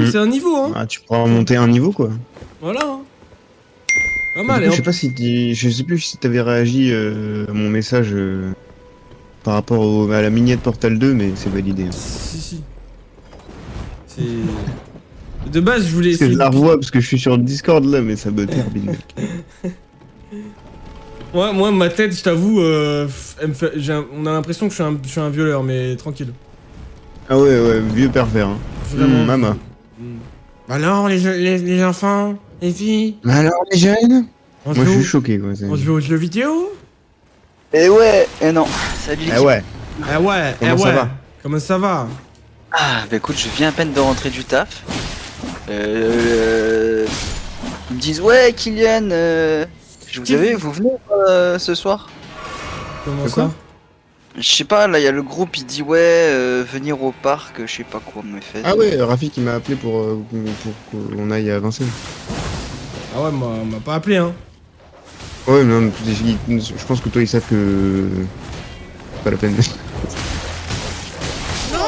c'est un niveau, hein. Ah, tu pourras monter un niveau, quoi. Voilà. Hein. Pas Du mal, coup, et je sais pas si je sais plus si t'avais réagi à mon message par rapport à la mignette Portal 2, mais c'est validé. Hein. Si. C'est... De base, je voulais Parce que essayer je la revois parce que je suis sur le Discord là, mais ça me terbine, mec. Moi, ma tête, je t'avoue, on a l'impression que je suis un violeur, mais tranquille. Ah ouais, vieux pervers. Hein. Vraiment. Maman. Alors, les enfants, les filles, Mais alors, les jeunes on Moi, se je suis joue choqué, quoi. on se joue aux jeux vidéo? Eh ouais, eh non. Salut l'équipe. Ah ouais. Eh ouais, Comment ça va? Comment ça va? Ah, bah écoute, je viens à peine de rentrer du taf. Ils me disent, ouais, Kylian, vous venez ce soir? Comment De ça? quoi? Je sais pas, là, il y a le groupe, il dit, ouais, venir au parc, je sais pas quoi, me fait. Ah ouais, Rafik il m'a appelé pour qu'on aille à Vincennes. Ah ouais, on m'a pas appelé, hein. Ouais, mais non, je pense que toi ils savent que. C'est pas la peine. Non,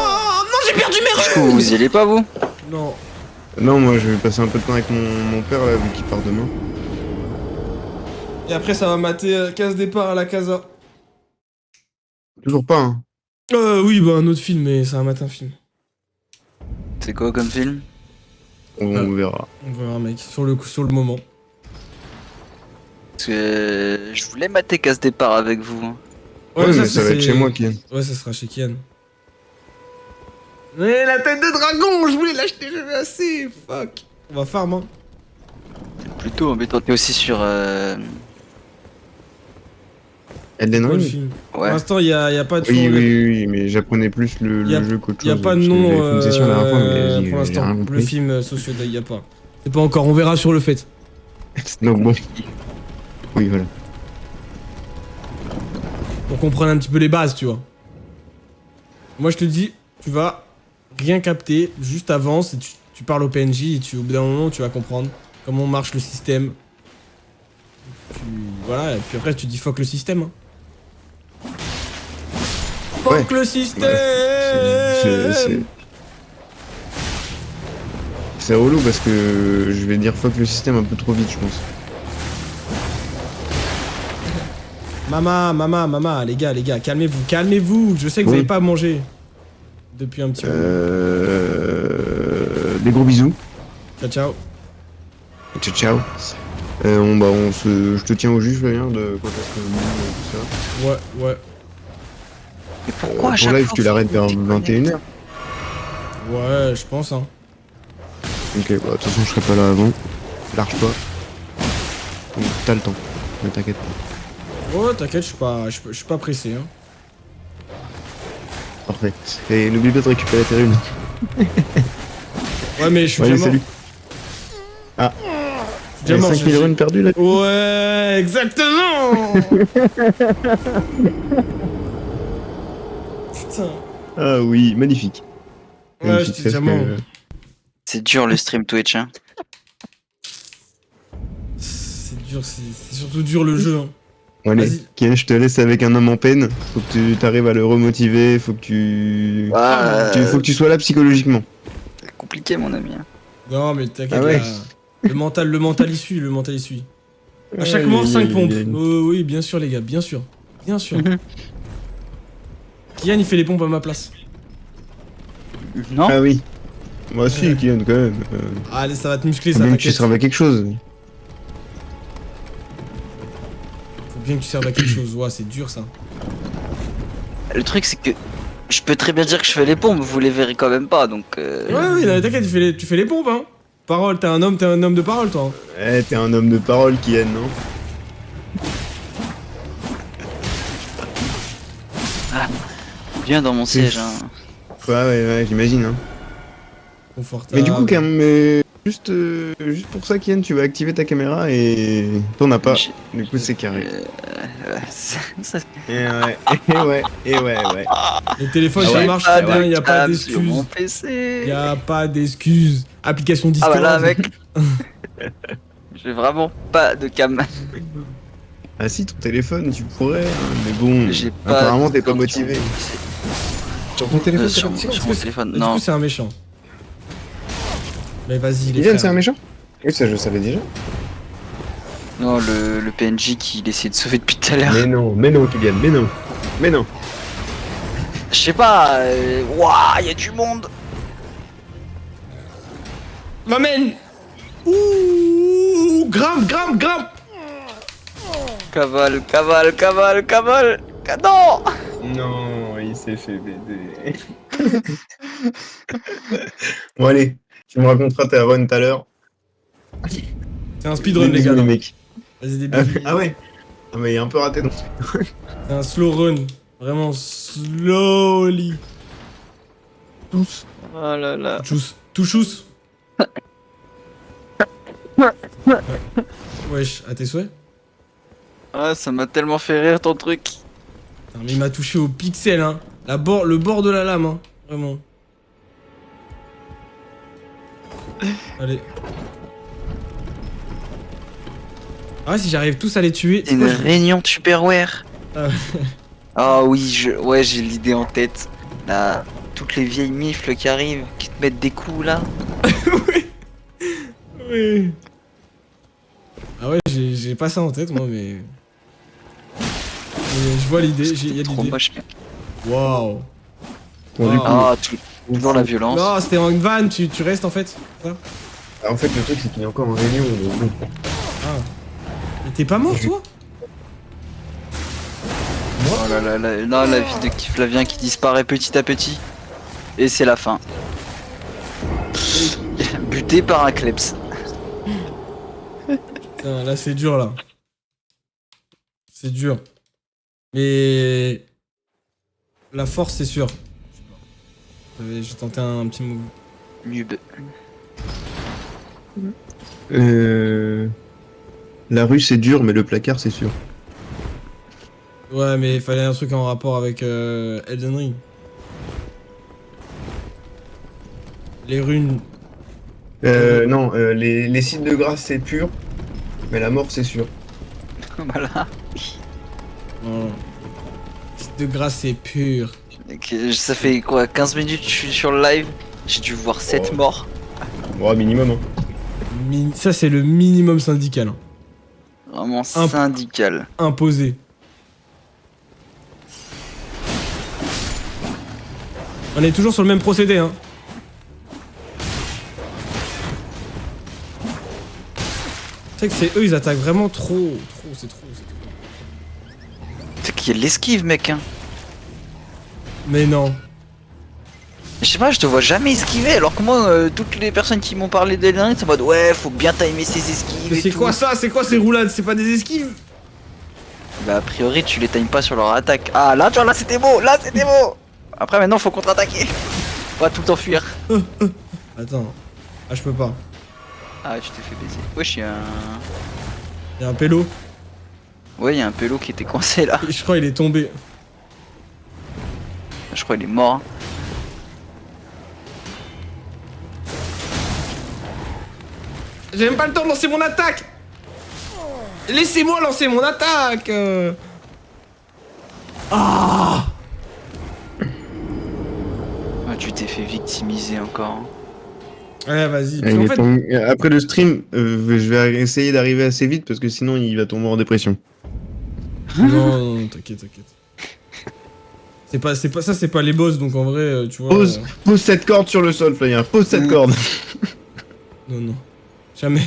j'ai perdu mes Du coup, vous y allez pas, vous? Non. Non, moi je vais passer un peu de temps avec mon père là, vu qu'il part demain. Et après, ça va mater case départ à la casa. Toujours pas, hein. Oui, bah un autre film, mais ça va mater un film. C'est quoi comme film? On verra. On verra, mec, sur le moment. Parce que je voulais mater casse départ avec vous. Hein. Ouais, mais ça va c'est- être chez moi, Kian. Ouais, ça sera chez Kian. Mais la tête de dragon, je voulais l'acheter, j'avais assez, fuck. On va farm, hein. Plutôt embêtant. T'es aussi sur. Elden Quoi, le Ring. film Pour Ouais. l'instant, y a pas de Oui, mais j'apprenais plus le Y a- jeu qu'autre chose. Y a pas de parce que nom j'avais fait une session la dernière fois, mais pour j'ai rien l'instant. Le compris. film Sociodie, y a pas. C'est pas encore, on verra sur le fait. Donc bon. Oui, voilà. Pour comprendre un petit peu les bases, tu vois. Moi, je te dis, tu vas rien capter, juste avance et tu parles au PNJ et au bout d'un moment, tu vas comprendre comment marche le système. Voilà, et puis après, tu dis fuck le système. Hein. Fuck le système. C'est relou parce que je vais dire fuck le système un peu trop vite, je pense. Maman, les gars, calmez-vous. Je sais que vous Oui. n'avez pas mangé depuis un petit moment. Des gros bisous. Ciao. Ciao. Je te tiens au jus, Flavien, de quand est-ce que tout ça. Ouais. Mais pourquoi à Ton chaque live, fois tu l'arrêtes vers faut 21h. Ouais, je pense, hein. Ok, bah de toute façon, je serai pas là avant. Large pas. Donc t'as le temps. Ne t'inquiète pas. Ouais, t'inquiète, je suis pas pressé, hein. Parfait. Et n'oublie pas de récupérer tes runes. Ouais, mais je suis Allez, déjà mort. salut. Ah. Je suis déjà mort, 5000 runes perdues là. Ouais, exactement. Putain. Ah oui, magnifique. Ouais, Magnifique, j'étais déjà parce que- mort. C'est dur le stream Twitch, hein. C'est dur, c'est surtout dur le jeu, hein. Allez, Vas-y. Kian, je te laisse avec un homme en peine. Faut que tu arrives à le remotiver, faut que faut que tu sois là psychologiquement. C'est compliqué, mon ami. Hein. Non, mais t'inquiète, Ah ouais. là, le mental il suit. À chaque Aïe, mort, aïe, 5 aïe, pompes. aïe. Oui, bien sûr, les gars, bien sûr. Bien sûr. Mhm. Kian, il fait les pompes à ma place. Non? Ah oui. Moi aussi, Kian, quand même. Allez, ça va te muscler, Faut ça, bien que tu t'inquiète. serves à quelque chose. Faut bien que tu serves à quelque chose. Ouais, c'est dur, ça. Le truc, c'est que je peux très bien dire que je fais les pompes, vous les verrez quand même pas, donc. Ouais, non, t'inquiète, tu fais les pompes, hein. Parole, t'es un homme de parole, toi. Hein. Eh, t'es un homme de parole, Kian, non? Viens dans mon siège, hein. Ouais, j'imagine, hein. Confortable. Mais du coup, juste pour ça, Kian, tu vas activer ta caméra et t'en as pas. Du coup, c'est carré. Et ouais. Le téléphone, Ah ça ouais. marche très bien, y a pas Sur mon d'excuses. PC. Y a pas d'excuses. Application Ah Discord. voilà, mec. J'ai vraiment pas de cam. Ah si, ton téléphone, tu pourrais, hein, mais bon, J'ai pas. apparemment, t'es pas de motivé. sur Sur ton téléphone, sur mon téléphone, Du non. coup, c'est un méchant. Mais vas-y, les Kylian, c'est un frères. méchant? Oui, ça je savais déjà. Non, le PNJ qui essaie de sauver depuis tout à l'heure. Mais non, Kylian, mais non. Mais non. Je sais pas, waouh, y a du monde. M'amène. Ouh, grimpe, grimpe, grimpe. Cavale, cavale, cavale, cavale. Non. Non, il s'est fait baiser. Bon, allez, tu me raconteras ta run tout à l'heure. C'est un speedrun, les Bisous, gars. les non. mecs. Vas-y, des Ah, bisous. ah ouais. Ah, mais il est un peu raté donc. C'est un slow run. Vraiment slowly. Tous. Oh là là. Tchous. Touchous. Wesh, à tes souhaits. Ah, ça m'a tellement fait rire ton truc. Putain, mais il m'a touché au pixel, hein. Le bord de la lame, hein. Vraiment. Allez. Ah ouais, si j'arrive tous à les tuer. C'est une réunion de Superware. Ah ouais. Ah oui, ouais, j'ai l'idée en tête. Là, toutes les vieilles mifles qui arrivent, qui te mettent des coups là. Oui. Ah ouais, j'ai pas ça en tête, moi, mais je vois l'idée, il y a Trop l'idée. moche. Waouh. Bon, du coup, Ah, toujours la violence. Non, c'était en une vanne, tu restes en fait. Ça en fait, le truc, c'est qu'il est encore en réunion. Donc, bon. Ah. Mais t'es pas mort, toi? Oh là là là, non, la vie de Flavien qui disparaît petit à petit. Et c'est la fin. Buté par un kleps. Putain, là, c'est dur, là. C'est dur. Mais... La force, c'est sûr. J'ai tenté un petit move. Nub. La rue, c'est dur, mais le placard, c'est sûr. Ouais, mais il fallait un truc en rapport avec Elden Ring. Les runes. Non, les sites de grâce, c'est pur, mais la mort, c'est sûr. Voilà. Non. Site de grâce, c'est pur. Ok, ça fait quoi, 15 minutes que je suis sur le live. J'ai dû voir 7 Oh. morts. Bon, minimum, hein. Ça, c'est le minimum syndical. Hein. Vraiment syndical. Imposé. On est toujours sur le même procédé, hein. C'est que c'est eux, ils attaquent vraiment trop. C'est trop. C'est qu'il y a de l'esquive, mec, hein. Mais non. Je sais pas, je te vois jamais esquiver, alors que moi, toutes les personnes qui m'ont parlé d'Elden Ring, c'est en mode ouais, faut bien timer ses esquives. Mais et c'est tout. quoi ça? C'est quoi ces roulades? C'est pas des esquives? Bah, a priori, tu les times pas sur leur attaque. Ah, là, tu vois, là, c'était beau, là, c'était beau. Après, maintenant, faut contre-attaquer. On va tout le temps fuir. Attends. Ah, je peux pas. Ah, tu t'es fait baiser. Wesh, y'a un. Y'a un pélo. Ouais, y'a un pélo qui était coincé là. Je crois il est tombé. Je crois qu'il est mort. Hein. J'ai même pas le temps de lancer mon attaque. Laissez-moi lancer mon attaque. Ah. Ah, tu t'es fait victimiser encore. Hein. Ouais, vas-y. Il Puis en est fait, tombé- Après le stream, je vais essayer d'arriver assez vite parce que sinon il va tomber en dépression. non, t'inquiète. C'est pas ça, c'est pas les boss, donc en vrai, tu vois. Pose cette corde sur le sol, Flavien. Pose cette corde. Non. Jamais.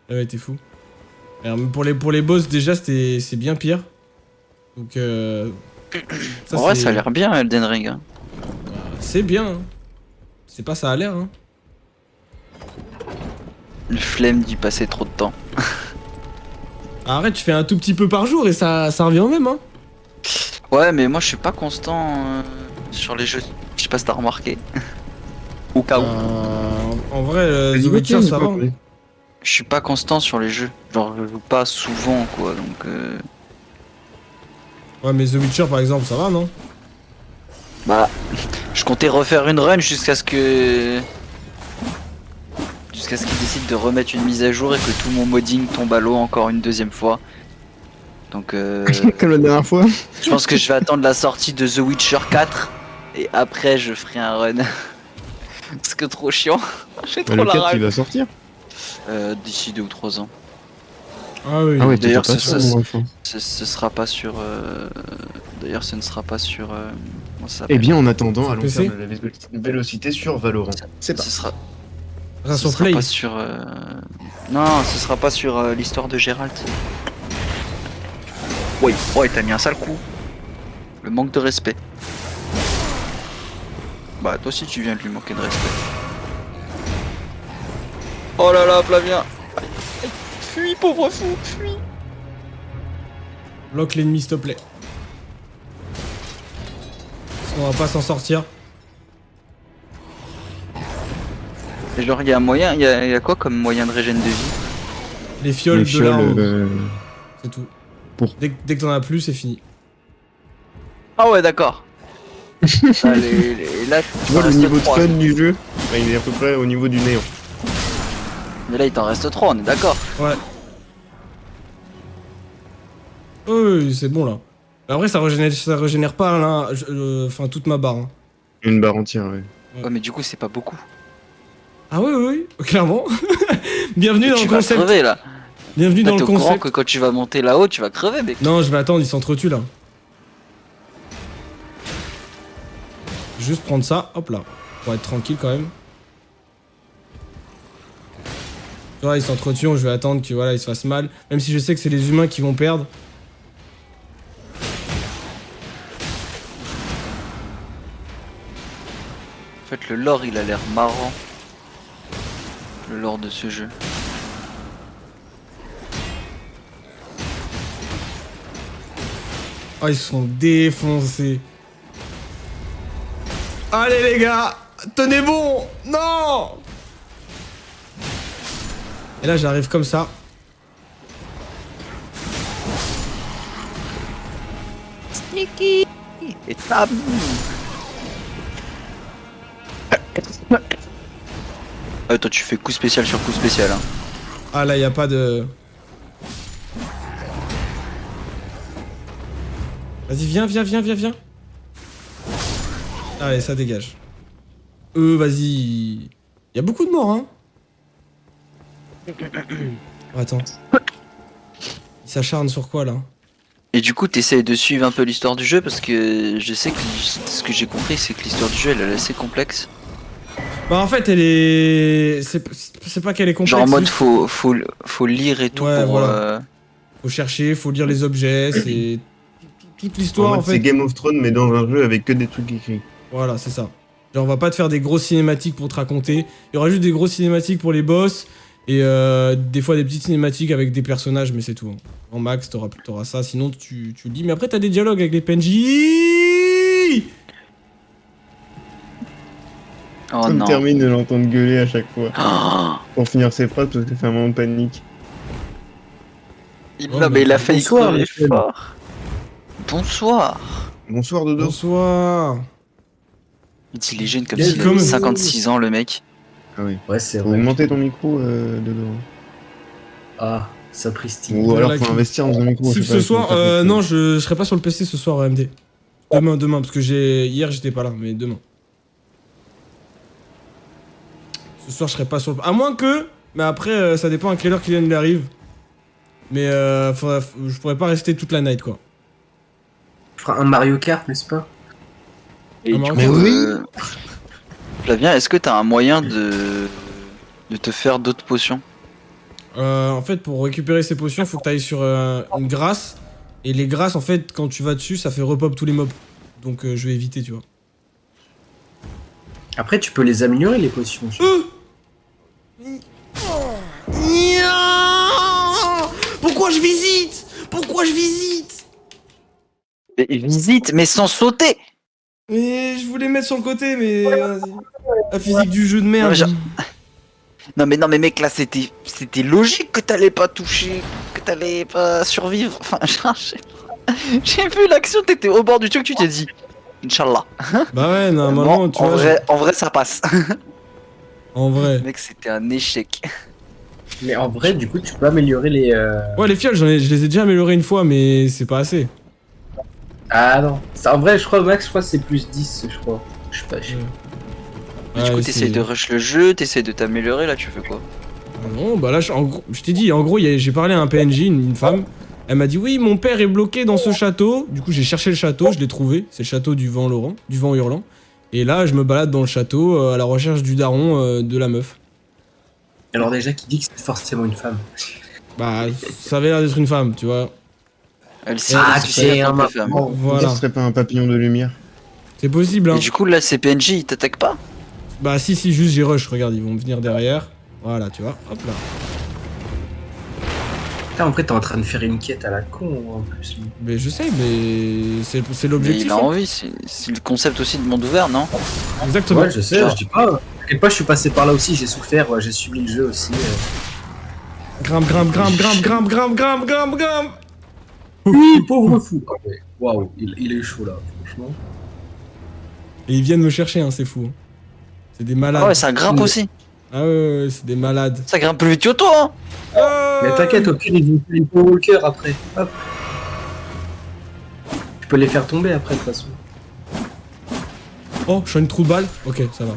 Jamais, t'es fou. Alors, pour les boss, déjà, c'est bien pire. Donc, En vrai, c'est- ça a l'air bien, Elden Ring. Hein. C'est bien. Hein. C'est pas ça a l'air, hein. Le flemme d'y passer trop de temps. Arrête, tu fais un tout petit peu par jour et ça revient au même, hein. Ouais, mais moi, je suis pas constant sur les jeux. Je sais pas si t'as remarqué. Au cas où. En vrai, The Witcher, ça va. Hein. Je suis pas constant sur les jeux. Genre, je joue pas souvent, quoi. Donc, Ouais, mais The Witcher, par exemple, ça va, non? bah, je comptais refaire une run jusqu'à ce que. Jusqu'à ce qu'ils décident de remettre une mise à jour et que tout mon modding tombe à l'eau encore une deuxième fois. Donc, Comme la dernière fois. je pense que je vais attendre la sortie de The Witcher 4 et après je ferai un run. Parce que trop chiant. J'ai Bah, trop le la 4 il rage. va sortir. D'ici 2 ou 3 ans. Ah oui. Ah ouais, t'es D'ailleurs, pas c'est sûr, ça, mon enfant. Ce sera pas sur. D'ailleurs, ce ne sera pas sur. Comment ça s'appelle? Eh bien, en attendant, Sur allons PC? faire de la vélocité sur Valorant. C'est Ce pas. sera. Ça Ce sur sera Play. pas sur. Non, ce sera pas sur l'histoire de Gérald. Oui, oh, t'as mis un sale coup. Le manque de respect. Bah, toi aussi, tu viens de lui manquer de respect. Oh là là, Flavien. Aïe, aïe. Fuis, pauvre fou, fuis. Bloque l'ennemi, s'il te plaît. On va pas s'en sortir. Et genre, il y a un moyen, il y a quoi comme moyen de régène de vie? Les fioles Les de fioles, l'arme, c'est tout. pour- Dès que t'en as plus, c'est fini. Ah ouais, d'accord. Ah, là, Tu vois le reste niveau de 3. fun du jeu, bah, il est à peu près au niveau du néant. Mais là, il t'en reste 3, on est d'accord. Ouais. Oui, c'est bon là. Après, ça régénère pas là. Enfin, toute ma barre. Hein. Une barre entière, ouais. Ouais, mais du coup, c'est pas beaucoup. Ah oui, oui, oui, clairement. Bienvenue dans Tu le vas concept. crever là. Bienvenue Là, dans t'es le au courant concept. que quand tu vas monter là-haut, tu vas crever, mec. Non, je vais attendre, ils s'entretuent là. Juste prendre ça, hop là. Pour être tranquille quand même. Tu vois, ils s'entretuent, je vais attendre que voilà, ils se fassent mal. Même si je sais que c'est les humains qui vont perdre. En fait, le lore, il a l'air marrant. Le lore de ce jeu. Oh, ils sont défoncés. Allez les gars, tenez bon. Non. Et là, j'arrive comme ça. Sneaky. Et tam. Toi, tu fais coup spécial sur coup spécial. Hein. Ah là, y a pas de... Vas-y, viens. Allez, ça dégage. Vas-y. Y a beaucoup de morts, hein. Oh, attends. Il s'acharne sur quoi, là? Et du coup, t'essayes de suivre un peu l'histoire du jeu parce que je sais que ce que j'ai compris, c'est que l'histoire du jeu, elle est assez complexe. Bah, en fait, elle est... C'est pas qu'elle est complexe. Genre en mode, juste- faut lire et tout Ouais, pour... voilà. Faut chercher, faut lire les objets, c'est... Toute l'histoire, en C'est fait. Game of Thrones, mais dans un jeu avec que des trucs écrits. Voilà, c'est ça. Genre, on va pas te faire des grosses cinématiques pour te raconter. Il y aura juste des grosses cinématiques pour les boss. Et des fois des petites cinématiques avec des personnages, mais c'est tout. Hein. En max, t'auras ça. Sinon, tu le dis. Mais après, t'as des dialogues avec les PNJ. Oh Ça me non. termine de l'entendre gueuler à chaque fois. Oh, Pour finir ses phrases, parce que ça fait un moment de panique. il, Oh, non, mais il a bah, failli bonsoir, crever Michel. fort. Bonsoir. Bonsoir, Dodo. Bonsoir. Il dit les jeunes comme Bien s'il comme- avait 56 ans, le mec. Ah oui. Ouais, c'est Faut vrai. augmenter ton micro, Dodo. Ah, sapristi. Ou alors Voilà, faut investir dans un micro. Si je sais pas, ce soir, faut faire quelque non, chose. je serai pas sur le PC ce soir, AMD. Demain, parce que hier j'étais pas là, mais demain. Ce soir, je serai pas sur le. À moins que, mais après, ça dépend à quelle heure Kylian il arrive. Mais je pourrais pas rester toute la night, quoi. Tu feras un Mario Kart, n'est-ce pas? Et Ah, du mais coup, oui. Flavien, est-ce que t'as un moyen de te faire d'autres potions? En fait, pour récupérer ces potions, faut que t'ailles sur une grâce. Et les grâces, en fait, quand tu vas dessus, ça fait repop tous les mobs. Donc je vais éviter, tu vois. Après, tu peux les améliorer, les potions. Pourquoi je visite? Pourquoi je visite? Et visite, mais sans sauter. Mais je voulais mettre sur le côté, mais vas-y. La physique du jeu de merde. Non mais mec, là c'était logique que t'allais pas toucher, que t'allais pas survivre. Enfin, j'ai vu l'action, t'étais au bord du truc, tu t'es dit, Inch'Allah. Bah ouais, normalement, tu vois. En vrai, ça passe. En vrai. Mec, c'était un échec. Mais en vrai, du coup, tu peux améliorer les. Ouais, les fioles, je les ai déjà améliorées une fois, mais c'est pas assez. Ah non. En vrai, je crois, Max, je crois que c'est plus 10, je crois. Je sais pas. Du coup, Ouais, t'essayes c'est- de rush le jeu, t'essayes de t'améliorer, là, tu fais quoi? Non, bah là, en gros, je t'ai dit, en gros, j'ai parlé à un PNJ, une femme. Elle m'a dit, oui, mon père est bloqué dans ce château. Du coup, j'ai cherché le château, je l'ai trouvé. C'est le château du vent Laurent, du vent hurlant. Et là, je me balade dans le château à la recherche du daron de la meuf. Alors déjà, qui dit que c'est forcément une femme? Bah, ça avait l'air d'être une femme, tu vois. Elle sait, Ah, elle tu sait sais, pas faire un de femme. Bon, Voilà. ce serait pas un papillon de lumière. C'est possible, hein. Et du coup, là, ces PNJ, ils t'attaquent pas? Bah, si, juste j'ai rush, regarde, ils vont me venir derrière. Voilà, tu vois, hop là. Putain, en fait, t'es en train de faire une quête à la con en plus. Mais je sais, mais c'est Mais l'objectif. il a hein. envie, c'est le concept aussi de monde ouvert, non? Exactement. Ouais, je sais, Genre. je dis pas. T'inquiète pas, je suis passé par là aussi, j'ai souffert, j'ai subi le jeu aussi. Grimpe. Oui, pauvre fou. Ah ouais. Waouh, il est chaud là, franchement. Et ils viennent me chercher, hein, c'est fou. C'est des malades. Ah ouais, ça grimpe aussi. Ah ouais, c'est des malades. Ça grimpe plus vite que toi, hein. Mais t'inquiète, au pire, ils vont faire une walker après. Hop. Tu peux les faire tomber après, de toute façon. Oh, je suis une trou de balle. Ok, ça va.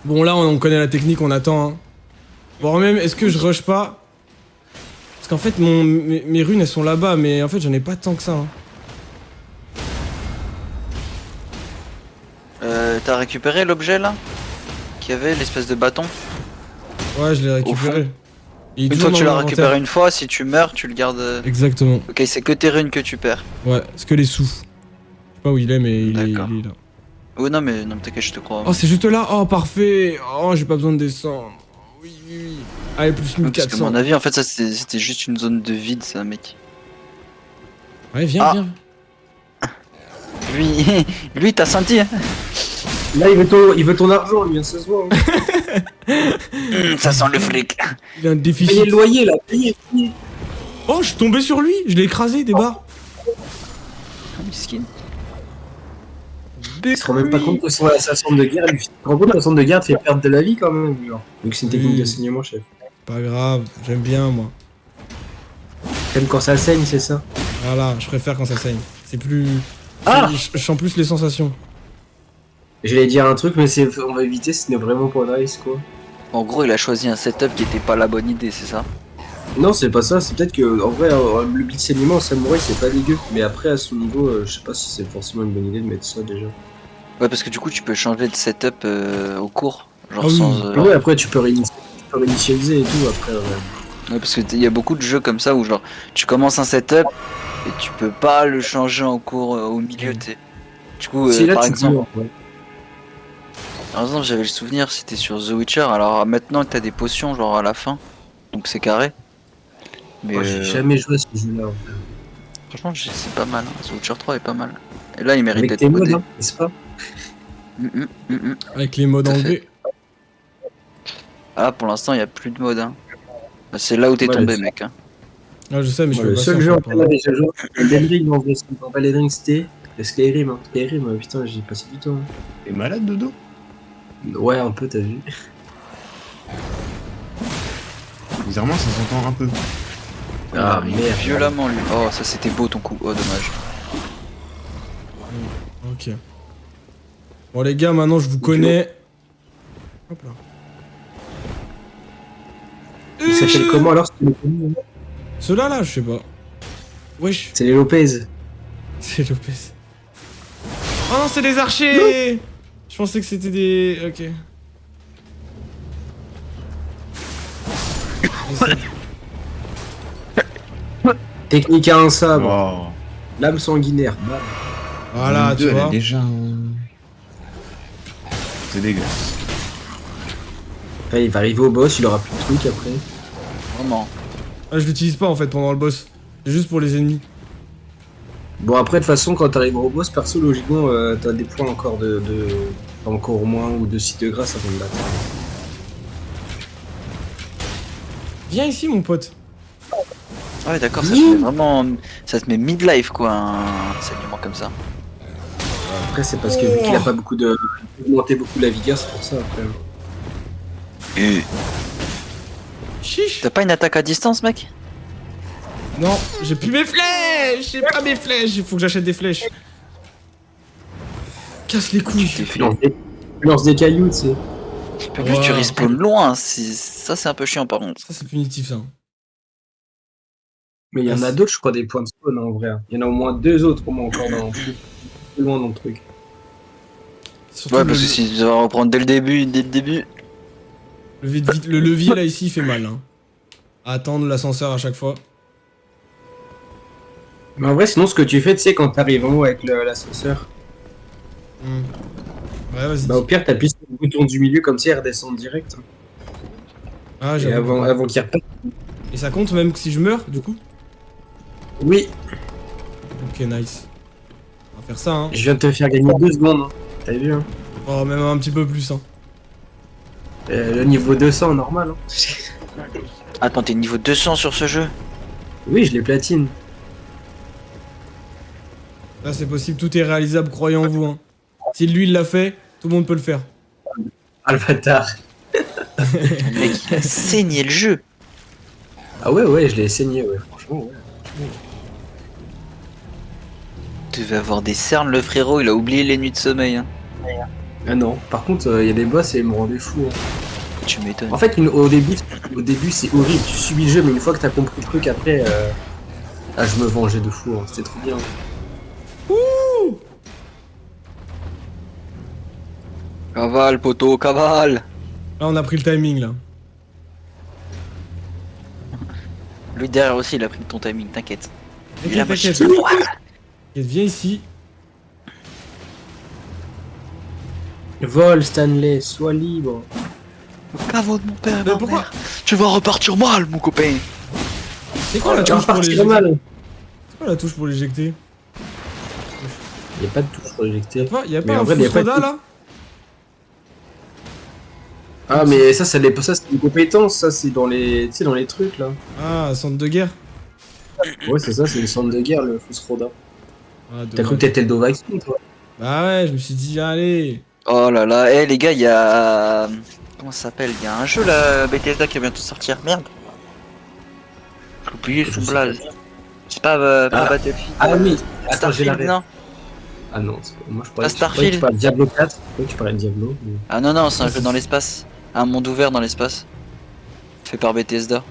Bon, là, on connaît la technique, on attend. Hein. Bon, même, est-ce que je rush pas? Parce qu'en fait, mes runes, elles sont là-bas, mais en fait, j'en ai pas tant que ça. Hein. T'as récupéré l'objet là? Qu'il y avait, l'espèce de bâton? Ouais, je l'ai récupéré. Il est Une toujours fois que dans tu l'as mon récupéré inventaire. une fois, si tu meurs, tu le gardes. Exactement. Ok, c'est que tes runes que tu perds. Ouais, c'est que les sous. Je sais pas où il est, mais il est D'accord. là. Oh non, mais t'inquiète, je te crois. Oh, c'est juste là. Oh, parfait. Oh, j'ai pas besoin de descendre. Oui. Allez, plus Parce que à 1400. mon avis, en fait, ça c'était juste une zone de vide, ça, mec. Ouais, viens, Ah. viens. Lui, t'as senti, hein? Là, il veut ton argent, lui, ça se voit. Hein. Ça sent le flic. Il a un Payez déficit. le loyer, là, payez. Oh, je suis tombé sur lui. Je l'ai écrasé, des barres. Miskin. Il se rend même pas compte que sa centre de guerre, lui. Tu te rends compte que la centre de guerre te fait perdre de la vie quand même, genre. Donc c'est une technique Oui. de saignement, chef. Pas grave, j'aime bien, moi. T'aimes quand ça saigne, c'est ça? Voilà, je préfère quand ça saigne. C'est plus. Ah Je sens plus les sensations. J'allais dire un truc, mais on va éviter, ce n'est vraiment pas nice, quoi. En gros, il a choisi un setup qui était pas la bonne idée, c'est ça? Non, c'est pas ça, c'est peut-être que, en vrai, le beat saignement en samouraï, c'est pas dégueu. Mais après, à son niveau, je sais pas si c'est forcément une bonne idée de mettre ça déjà. Ouais, parce que du coup, tu peux changer de setup au cours. Genre Ah oui. sans. Ouais, après, tu peux réinitialiser et tout, après. Ouais, parce qu'il y a beaucoup de jeux comme ça où, genre, tu commences un setup et tu peux pas le changer en cours au milieu, tu sais. Du coup, Si, là, par tu exemple, peux, ouais. j'avais le souvenir, c'était sur The Witcher. Alors maintenant, t'as des potions, genre à la fin, donc c'est carré. Mais Moi, j'ai jamais joué à ce jeu-là. en fait. franchement, c'est pas mal. Hein. The Witcher 3 est pas mal. Et là, il mérite Avec d'être tes modes, modé. hein, n'est-ce pas? Avec les modes Tout à fait. anglais. Ah, pour l'instant, il y a plus de mode. Hein. C'est là où t'es Ouais, tombé, le- mec. Hein. Ah, je sais, mais je Moi, peux le pas seul faire jeu ça en par fait, là. déjà joué, c'est Elden Ring, en vrai, c'est pas Elden Ring, c'était Skyrim. Hein. Skyrim, putain, j'y ai passé du temps. Hein. T'es malade, Dodo? Ouais, un peu, t'as vu. Bizarrement, ça s'entend un peu. Ah, Il merde. violemment, lui. Oh, ça c'était beau ton coup. Oh, dommage. Ok. Bon, les gars, maintenant je vous connais. Hop là. Il s'appelle comment alors Ceux-là, là, je sais pas. Wesh, C'est les Lopez. c'est Lopez. Oh non, c'est des archers. Je pensais que c'était des. Ok. Technique à un sabre. Wow. Lame sanguinaire. Bam. Voilà, Le tu deux, elle vois. est déjà. C'est dégueulasse. Après, il va arriver au boss, il aura plus de trucs après. Vraiment. Ah, je l'utilise pas en fait pendant le boss. C'est juste pour les ennemis. Bon, après, de toute façon, quand t'arrives au boss, perso, logiquement, t'as des points encore encore au moins ou de sites de grâce avant de battre. Viens ici, mon pote. Ah ouais, d'accord, ça te met vraiment. Ça te met midlife, quoi, un saignement comme ça. Après, c'est parce que vu qu'il a pas beaucoup de. augmenté beaucoup la vigueur, c'est pour ça après. Chiche. T'as pas une attaque à distance, mec? Non, j'ai plus mes flèches. J'ai pas mes flèches. Il faut que j'achète des flèches. Casse les couilles. Tu lances des cailloux, tu sais. En plus, tu Wow. respawns loin. Ça, c'est un peu chiant par contre. Ça, c'est punitif, ça. Mais il y en Ah, a c'est- d'autres, je crois, des points de spawn en vrai. Il y en a au moins 2 autres au moins encore dans plus loin dans le truc. Surtout Ouais, le, parce que si tu vas reprendre dès le début, le levier, là, ici, il fait mal. Hein. À attendre l'ascenseur à chaque fois. Mais en vrai, sinon, ce que tu fais, tu sais, quand t'arrives en haut avec l'ascenseur, Hmm. Ouais, vas-y. bah au pire, t'appuies sur le bouton du milieu comme ça, ils redescendent direct. Ah, Et j'avoue. avant qu'ils repartent. Et ça compte même si je meurs, du coup? Oui, Ok, nice. On va faire ça, hein. je viens de te faire gagner 2 secondes. Hein. T'as vu, hein. Oh, même un petit peu plus, hein. Le niveau 200, normal. Hein. Attends, t'es niveau 200 sur ce jeu? Oui, je les platine. Là, c'est possible, tout est réalisable, croyez en vous, hein. Si lui, il l'a fait, tout le monde peut le faire. Ah, le bâtard. Le mec, il a saigné le jeu. Ah ouais, je l'ai saigné, ouais, franchement, ouais. Tu devais avoir des cernes, le frérot, il a oublié les nuits de sommeil. Hein. Ah non, par contre, il y a des boss et ils me rendaient fou. Hein. Tu m'étonnes. En fait, au début c'est horrible, tu subis le jeu, mais une fois que t'as compris le truc, après, je me vengeais de fou, hein. C'était trop bien. Cavale, poteau, cavale. Là, on a pris le timing, là. Lui derrière aussi, il a pris ton timing, t'inquiète. T'inquiète, La machine t'inquiète. de froid. T'inquiète, viens ici. Vol, Stanley, sois libre. Le caveau de mon père et Mais ma pourquoi mère. Tu vas repartir mal, mon copain. C'est quoi la Tu vas touche pour repartir l'éjecter? mal. C'est quoi la touche pour l'éjecter? Il a pas de touche pour l'éjecter. Y'a Mais pas en un vrai, y a pas de Fusroda, touche. là? Ah, mais ça c'est une compétence, ça, c'est dans les, tu sais, dans les trucs, là. Ah, centre de guerre. Ouais, c'est ça, c'est le centre de guerre, le Fusroda. Ah, T'as cru dommage. que t'étais le Dovahkiin, toi? Bah ouais, je me suis dit, allez. Oh là là, eh les gars, il y a... Comment ça s'appelle? Il y a un jeu là, Bethesda qui va bientôt sortir. Merde. J'ai oublié son Je sais blaze. pas. C'est pas, pas Ah. Battlefield. Ah oui, attends, j'ai la Starfield, rêve. non? Ah non, moi je parlais, Ah, Starfield. tu parlais de Diablo 4. Oui, tu parlais de Diablo. Mais... Ah non, non, c'est un jeu dans l'espace. Un monde ouvert dans l'espace. Fait par Bethesda.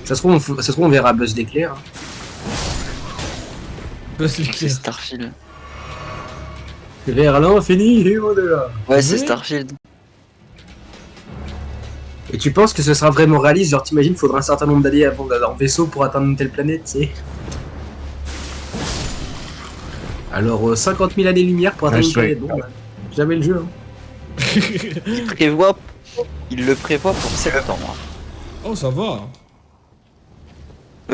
Ça se trouve, on verra Buzz l'éclair. Hein. Bah, c'est C'est clair. Starfield. Vers l'infini et au-delà. Ouais, c'est Oui. Starfield. Et tu penses que ce sera vraiment réaliste? Genre, t'imagines, faudra un certain nombre d'années avant d'aller en vaisseau pour atteindre une telle planète, tu sais. Alors, 50 000 années-lumière pour atteindre une Ouais, planète. Bon, bah, jamais le jeu. Hein. Il le prévoit pour septembre. Oh, ça va.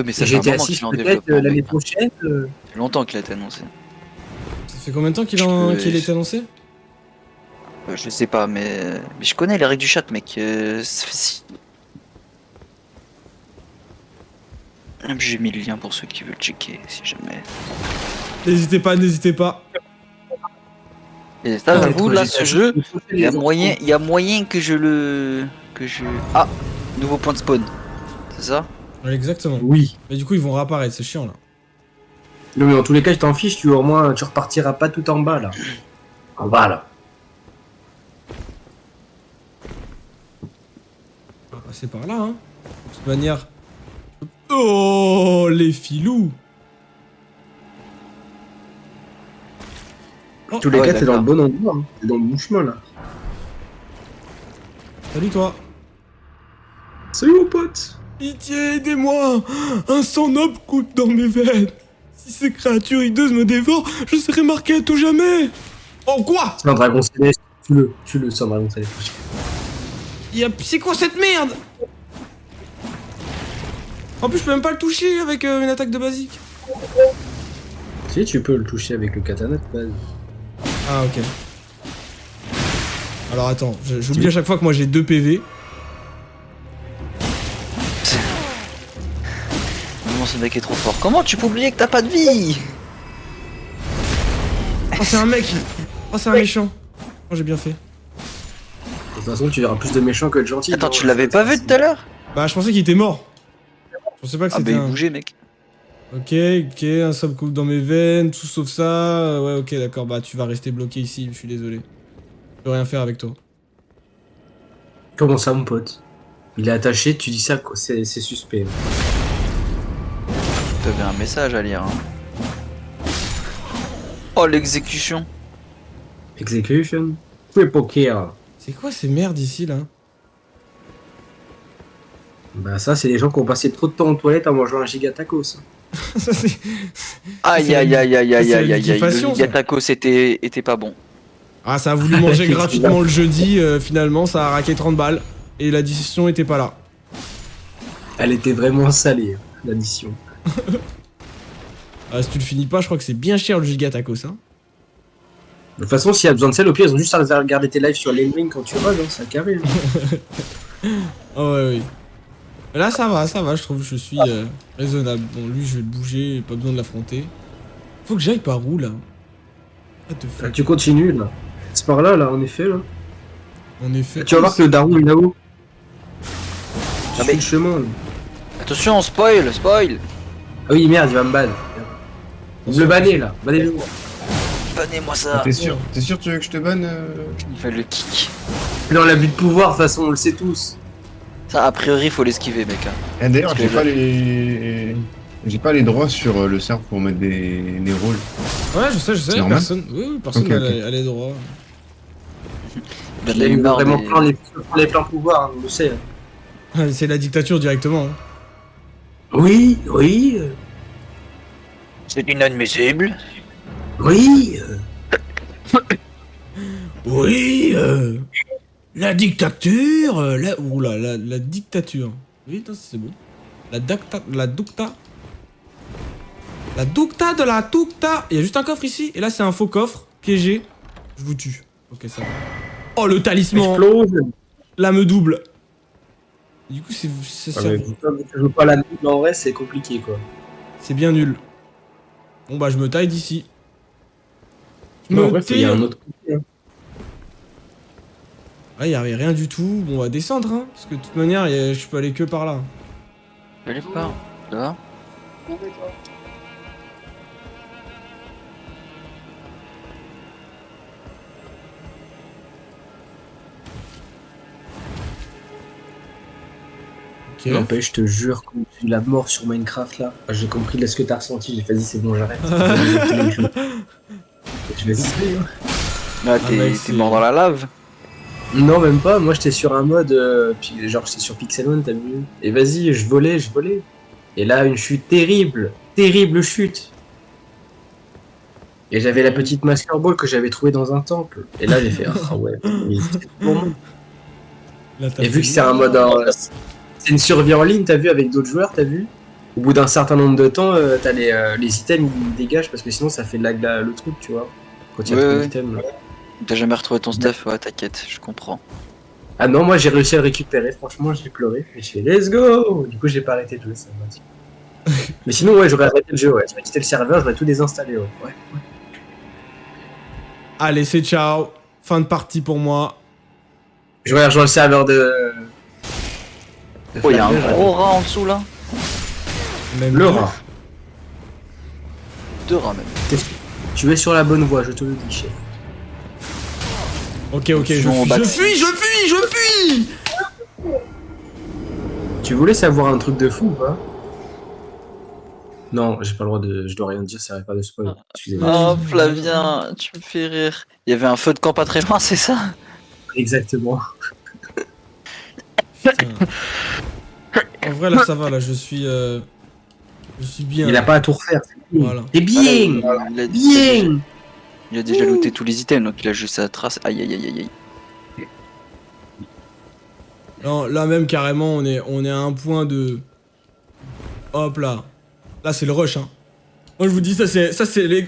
Mais ça fait un GTA moment 6 qu'il est en peut-être développement. l'année mec. prochaine. Ça fait longtemps qu'il a été annoncé. Ça fait combien de temps qu'il Je- qu'il a été annoncé? Je sais pas, mais je connais les règles du chat, mec. J'ai mis le lien pour ceux qui veulent checker, si jamais. N'hésitez pas, n'hésitez pas. Et ça, Peut-être j'avoue, là, GTA ce jeu, 6 il y a moyen que je le... Ah, nouveau point de spawn. C'est ça? Ouais, exactement. Oui. Mais du coup, ils vont réapparaître, c'est chiant, là. Non, mais en tous les cas, je t'en fiche, au moins, tu repartiras pas tout en bas, là. En bas, là. On va passer par là, hein. De toute manière... Oh, les filous. En tous les ouais, cas, t'es dans le d'accord. bon endroit. Hein. T'es dans le bon chemin, là. Salut, toi. Salut, mon pote. Pitié, aidez-moi. Un sang noble coule dans mes veines. Si ces créatures hideuses me dévorent, je serai marqué à tout jamais. Oh, quoi? C'est un dragon céleste. Tue-le, c'est un dragon céleste. C'est quoi cette merde? En plus, je peux même pas le toucher avec une attaque de basique. Si, tu peux le toucher avec le katana de base. Ah, ok. Alors attends, j'oublie à chaque fois que moi j'ai 2 PV. Vraiment, ce mec est trop fort. Comment tu peux oublier que t'as pas de vie? Oh, c'est un mec. Oh, c'est un méchant. Oh, j'ai bien fait. De toute façon, tu verras plus de méchants que de gentils. Attends, dans- tu l'avais pas vu tout à l'heure? Bah, je pensais qu'il était mort. Je pensais pas que Ah bah c'était il un... bougeait, mec. Ok, un sub coupe dans mes veines, tout sauf ça. Ouais, ok, d'accord, bah tu vas rester bloqué ici, je suis désolé. Je peux rien faire avec toi. Comment ça, mon pote? Il est attaché, tu dis ça, quoi, c'est suspect. T'avais un message à lire. Hein. Oh, l'exécution. Execution. Triple kill. C'est quoi ces merdes ici là? Bah ça, c'est les gens qui ont passé trop de temps en toilette en mangeant un giga tacos. Ça, c'est- Aïe aïe aïe aïe aïe c'est aïe la aïe aïe. liquéfaction, Le ça. Gatako était pas bon. Ah, ça a voulu manger gratuitement le jeudi, finalement ça a raqué 30 balles. Et la décision était pas là. Elle était vraiment salée, l'addition. Ah, si tu le finis pas, je crois que c'est bien cher le giga tacos, hein. De toute façon, s'il y a besoin de sel, au pire, ils ont juste à regarder tes lives sur les quand tu runs, hein, ça carré. Ah ouais, oui. Là ça va, je trouve que je suis raisonnable. Bon, lui je vais le bouger, pas besoin de l'affronter. Faut que j'aille par où là? What the fuck? Tu continues, là. C'est par là, là, en effet, là. En effet. Tu vas voir que le daron, il est là-haut. Ah, Tu mais- fais le chemin. Là. Attention, spoil. Ah oui, merde, il va me ban. Vous me le bannez, là. Bannez-le. Bannez-moi ça. T'es sûr que tu veux que je te banne Il fait le kick. Dans l'abus de pouvoir, de toute façon, on le sait tous. Ça, a priori, faut l'esquiver, mec. Hein. Et d'ailleurs, Parce j'ai que pas les... J'ai pas les droits sur le serve pour mettre des rôles. Ouais, je sais, C'est normal personne. Oui, personne Ok, n'a ok. a les droits. Il a de Il la a eu marre vraiment des- plein les pleins pouvoirs, hein, on le sait. C'est la dictature directement. Hein. Oui, oui, C'est inadmissible. oui. Oui, la dictature, oula, la dictature. Oui, attends, c'est bon. La dicta de la tukta. Il y a juste un coffre ici, et là c'est un faux coffre, piégé. Je vous tue. Ok, ça va. Oh, le talisman, Explose. là me double. Du coup, c'est Ah, mais putain, vu que je joue pas la nuit, mais en vrai, c'est compliqué, quoi. c'est bien nul. Bon bah, je me taille d'ici. Je Non, en me vrai, il y a tire. un autre côté. Hein. Ah, il y avait rien du tout. Bon, on va descendre, hein, parce que de toute manière, je peux aller que par là. Allez pas. Là. Ok. N'empêche, je te jure, quand tu la mort sur Minecraft, là, j'ai compris de ce que t'as ressenti, j'ai fait, vas-y, c'est bon, j'arrête. Je vais essayer, hein. Là, Ah, mec, t'es mort dans la lave. Non, même pas. Moi, j'étais sur un mode. Genre, j'étais sur Pixel One, t'as vu? Et vas-y, je volais. Et là, une chute terrible. Terrible chute. Et j'avais la petite Master Ball que j'avais trouvée dans un temple. Et là, j'ai fait. Ah ouais. Mais c'est pour moi. Là, t'as Et vu fait- que c'est un mode. C'est une survie en ligne, t'as vu, avec d'autres joueurs, t'as vu? Au bout d'un certain nombre de temps, t'as les items, ils dégagent parce que sinon, ça fait lag le truc, tu vois. Quand il y a Ouais, trop ouais. d'items. Là. T'as jamais retrouvé ton stuff, ouais, t'inquiète, je comprends. Ah non, moi j'ai réussi à le récupérer, franchement j'ai pleuré. Et je fais let's go. Du coup j'ai pas arrêté de jouer, ça m'a dit. Mais sinon ouais, j'aurais arrêté le jeu, ouais. J'aurais quitté le serveur, j'aurais tout désinstallé, ouais. Allez, c'est ciao. Fin de partie pour moi. J'aurais rejoint le serveur de Oh, y'a un Flamer, gros rat en dessous là. Même Le deux. rat. 2 rats même. Tu es sur la bonne voie, je te le dis, chef. Ok, je Attention, fuis. Tu voulais savoir un truc de fou ou pas? Non, j'ai pas le droit de. Je dois rien dire, ça arrive pas de spoil. Excusez-moi. Oh, Flavien, tu me fais rire. Il y avait un feu de camp pas très loin, c'est ça? Exactement. Putain. En vrai, là, ça va, là, je suis bien. Il a pas à tout refaire, c'est bien. Voilà. Et bien! Il a Bien! Il a déjà looté tous les items, donc il a juste sa trace. Aïe aïe aïe aïe aïe. Non, là même carrément, on est à un point de. Hop là. Là, c'est le rush, hein. Moi, je vous dis,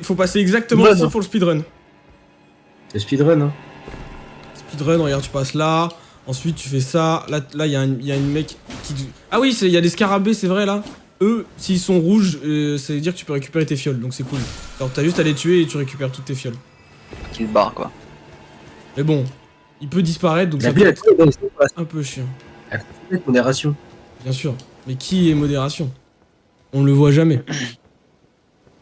faut passer exactement Ouais, ici non. pour le speedrun. Le speedrun, hein. Speedrun, regarde, tu passes là. Ensuite, tu fais ça. Là, il y a une mec qui. Ah oui, il y a des scarabées, c'est vrai là. Eux, s'ils sont rouges, ça veut dire que tu peux récupérer tes fioles, donc c'est cool. Alors, t'as juste à les tuer et tu récupères toutes tes fioles. Qu'il barre quoi. Mais bon, il peut disparaître, donc Il a ça bien peut la être tête dans le jeu, quoi. un peu chiant. La complète modération. Bien sûr. Mais qui est modération? On le voit jamais.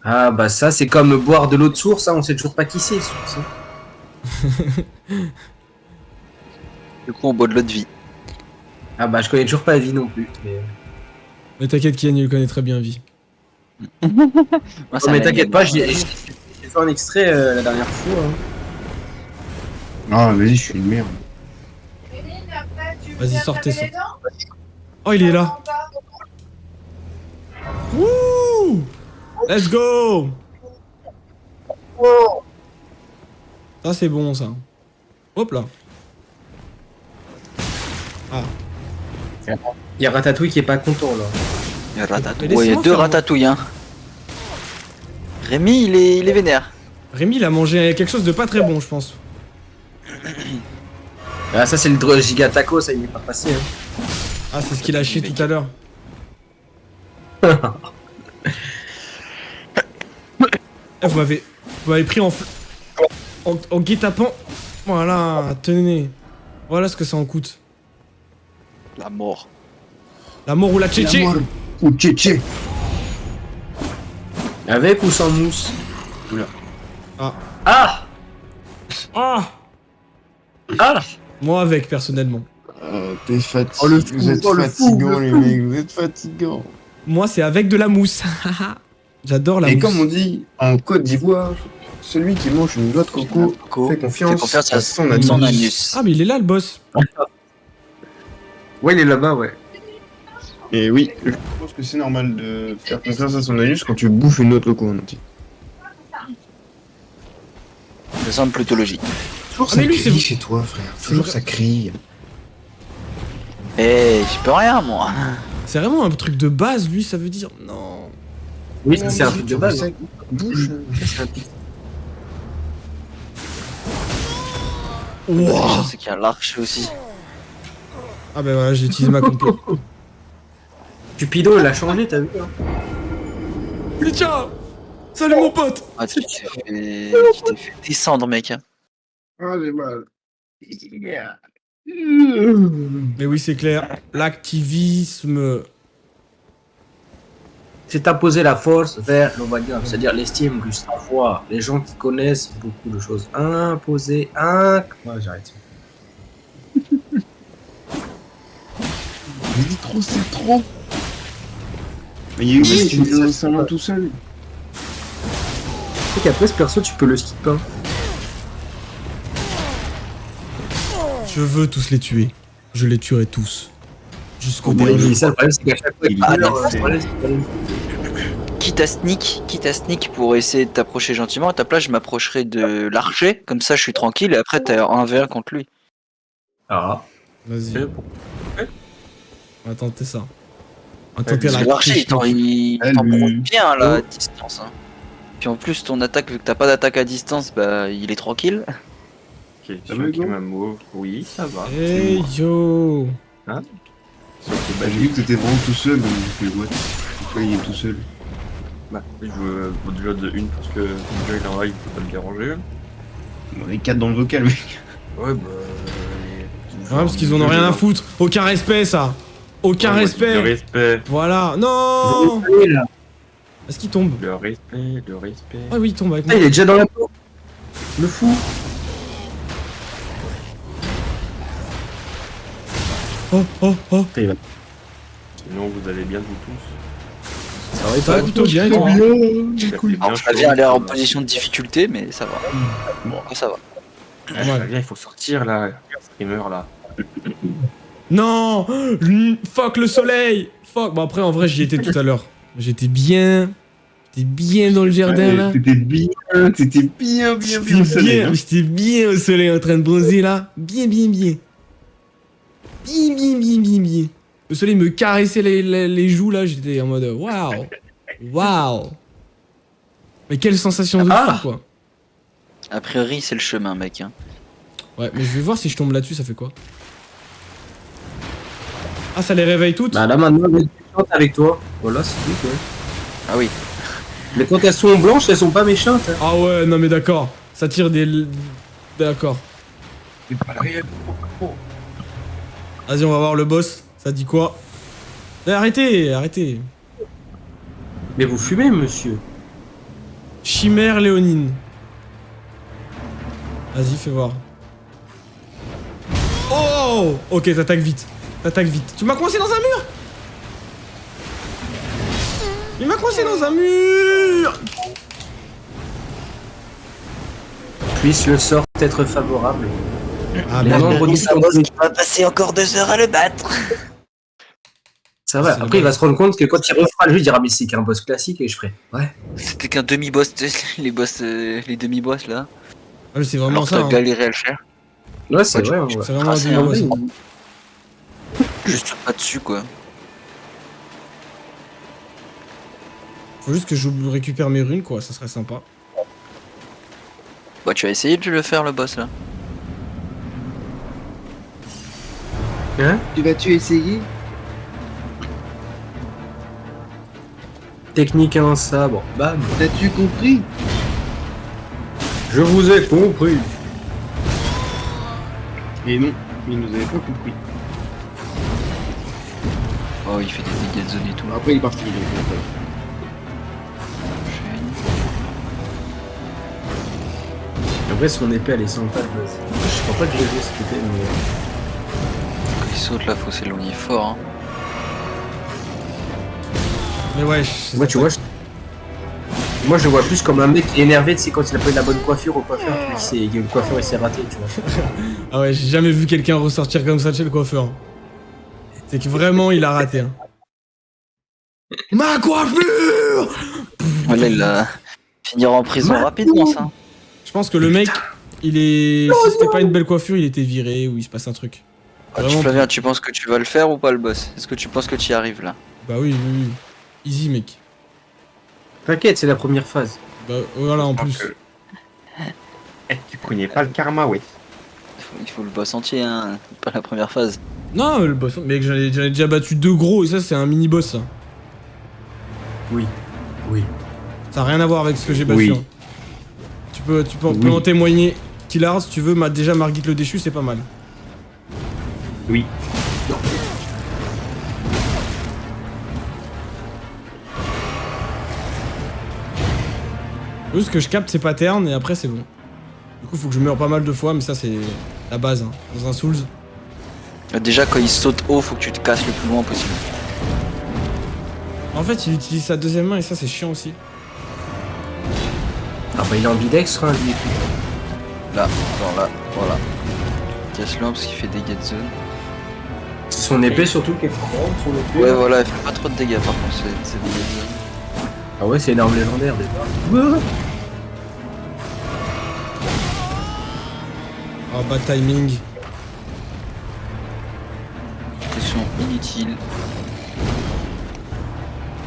Ah bah ça c'est comme boire de l'eau de source, hein, on sait toujours pas qui c'est. Source, hein. Du coup, on boit de l'eau de vie. Ah bah je connais toujours pas la vie non plus. Mais t'inquiète, Kian, il le connaît très bien, Vie. Moi, Non, ça mais m'a t'inquiète mis- pas, j'ai fait un extrait la dernière fois. Hein. Ah, vas-y, je suis une merde. Vas-y, sortez ça. Oh, il est là. Wouh! Let's go! Ça, c'est bon, ça. Hop là. Ah. Il y a Ratatouille qui est pas content là. Il y a Ratatouille. Mais Ouais, il y a laisse-moi deux faire, moi. ratatouilles, hein. Rémi, il est vénère. Rémi, il a mangé quelque chose de pas très bon, je pense. Ah ça c'est le giga taco, ça il est pas passé. Hein. Ah, c'est ce qu'il a chié tout à l'heure. Eh, vous m'avez pris en guet-apens. Voilà, tenez. Voilà ce que ça en coûte. La mort. La mort ou la tchétché. Ou tchétché. Avec ou sans mousse? Oula. Ah. Ah Ah. Ah Moi avec, personnellement. T'es fatigué. Oh, le fou, vous êtes oh, le fou, fatigants, le les fou. mecs. Vous êtes fatigants. Moi, c'est avec de la mousse. J'adore la Et mousse. comme on dit en Côte d'Ivoire, celui qui mange une noix de coco fait confiance à son anus. Son anus. Ah, mais il est là, le boss. Ouais il est là-bas ouais. Et oui, je pense que c'est normal de faire confiance à son anus quand tu bouffes une noix de coco en entier. Ça semble plutôt logique. Toujours Ah, mais lui, c'est- chez toi, frère. Toujours vrai. ça crie. Eh, j'y peux rien, moi. C'est vraiment un truc de base, lui, ça veut dire. Non. Oui c'est un truc de base. Hein. Bouche. Wow. C'est qu'il y a l'arche aussi. Ah, ben voilà, j'ai utilisé ma complète. Cupidon il a changé, t'as vu hein. Mais tiens. Salut, mon pote. Ah, tu t'es fait descendre, mec. Ah, j'ai mal. Mais oui, c'est clair. L'activisme. C'est imposer la force vers l'ovalium, c'est-à-dire l'estime du savoir. Les gens qui connaissent beaucoup de choses. Imposer, Ouais, j'arrête. J'ai dit trop, c'est trop. Mais il y a eu aussi, tu me dis seulement tout seul. Tu sais qu'après ce perso, tu peux le skip. Hein. Je veux tous les tuer. Je les tuerai tous. Jusqu'au Moi, dernier. Ça, le problème, c'est qu'à chaque fois, Il il meurt, est- le problème, c'est que- Quitte à sneak pour essayer de t'approcher gentiment, à ta place, je m'approcherai de l'archer, comme ça je suis tranquille, et après t'es en 1v1 contre lui. Ah. Vas-y. On va tenter ça. On va tenter Parce la que l'archer, il t'en Salut. prend bien là, à distance. Hein. Puis en plus, ton attaque, vu que t'as pas d'attaque à distance, bah il est tranquille. Ok, Ça sur va, qui Hugo m'a move. Oui, ça va. Hey yo. Sauf que, Bah, j'ai vu que t'étais vraiment tout seul, donc j'ai fait what? Pourquoi il est tout seul? je joue au-delà de une parce que déjà il est en live, il faut pas le déranger. On est 4 dans le vocal, mec. Ouais, bah. Ouais, parce qu'ils en ont rien à foutre. Aucun respect, ça. Aucun respect. Le respect. Voilà. Non. Allez, là. Est-ce qu'il tombe? Le respect, le respect. Ah oui, il tombe avec Ah, moi. il est déjà dans la peau. Le fou. Oh, oh, oh. Sinon, vous allez bien vous tous. Ça va Ça va plutôt bien, et toi? Alors Flavien a l'air en position de difficulté, mais ça va. Bon, ça va. Normal. Viens, il faut sortir là, streamer là. Non. Fuck le soleil. Fuck. Bon, après, en vrai, j'y étais tout à l'heure. J'étais bien. J'étais bien dans le jardin, là. T'étais bien au soleil. hein. J'étais bien au soleil en train de bronzer là. Bien, bien, bien. Bien, bien, bien, bien, bien. Le soleil me caressait les joues là. J'étais en mode waouh. Waouh. Mais quelle sensation de fou quoi. A priori, c'est le chemin, mec. Hein. Ouais, mais je vais voir si je tombe là-dessus, ça fait quoi. Ah, ça les réveille toutes. Bah là maintenant, elles sont méchantes avec toi. Voilà, c'est tout quoi. Ah oui. Mais quand elles sont blanches, elles sont pas méchantes. Hein. Ah ouais, non mais d'accord. Ça tire des... D'accord. C'est pas réel. Vas-y, on va voir le boss. Ça dit quoi? Arrêtez, arrêtez. Mais vous fumez, monsieur. Chimère léonine. Vas-y, fais voir. Oh! Ok, t'attaques vite. T'attaques vite. Tu m'as coincé dans un mur! Il m'a coincé dans un mur! Puisse le sort être favorable. Ah Les bah, membres du Ça va passer encore 2 heures à le battre. Ça va. C'est Après, il vrai. va se rendre compte que quand il refera le jeu, il dira mais c'est qu'un boss classique et je ferai. Ouais. C'était qu'un demi-boss, les boss, les demi-boss là. ah, mais c'est vraiment Alors ça. t'as Hein. galéré à le faire. Ouais, c'est Ouais, vrai. tu- Ouais. C'est vraiment un Ah, c'est demi-boss. un Hein. Juste pas dessus quoi. Faut juste que je récupère mes runes, quoi. Ça serait sympa. Bah tu vas essayer de le faire le boss là. Hein? Tu essayer? Technique à un sabre. Bam. T'as-tu compris? Je vous ai compris. Et non, il nous avait pas compris. Oh il fait des dégâts de zone et tout. Après il est parti. Après, son épée, elle est sympa de base. Je crois pas que j'ai vu cette épée, mais. Quand il saute là faut s'éloigner fort hein. Mais ouais, Moi, tu vois, moi, je le vois plus comme un mec qui est énervé, tu sais, quand il a pas eu la bonne coiffure au coiffeur. Le coiffeur, il s'est raté, tu vois. Ah ouais, j'ai jamais vu quelqu'un ressortir comme ça de chez le coiffeur. C'est que vraiment, il a raté. Hein. Ma coiffure! Voilà il va finir en prison rapidement ça. Je pense que le mec, il est... Si c'était pas une belle coiffure, il était viré ou il se passe un truc. Ah, Vraiment. Flavien, tu penses que tu vas le faire ou pas le boss? Est-ce que tu penses que tu y arrives là? Bah oui, oui, oui. Easy, mec. T'inquiète, c'est la première phase. Bah voilà, en plus. Eh, tu prenais pas le karma, ouais. Il faut le boss entier hein, pas la première phase. Non, le boss, mec, j'en ai déjà battu 2 gros et ça, c'est un mini-boss, ça. Oui. Oui. Ça a rien à voir avec ce que j'ai battu. Oui. Hein. Tu peux en témoigner. Killard, si tu veux, déjà Margit le déchu, c'est pas mal. Oui. Juste que je capte ses patterns et après, c'est bon. Du coup, faut que je meure pas mal de fois, mais ça, c'est la base. Hein. Dans un Souls. Déjà quand il saute haut, faut que tu te casses le plus loin possible. En fait, il utilise sa deuxième main et ça, c'est chiant aussi. Ah bah, il est ambidextre, hein, lui. Là, genre là, voilà. Casse-le parce qu'il fait des dégâts de zone. C'est son épée, surtout, qui est grande, son épée. Ouais voilà, elle fait pas trop de dégâts par contre, c'est dégâts de zone. Ah ouais, c'est une arme légendaire, déjà. Oh, bad timing. Pression inutile.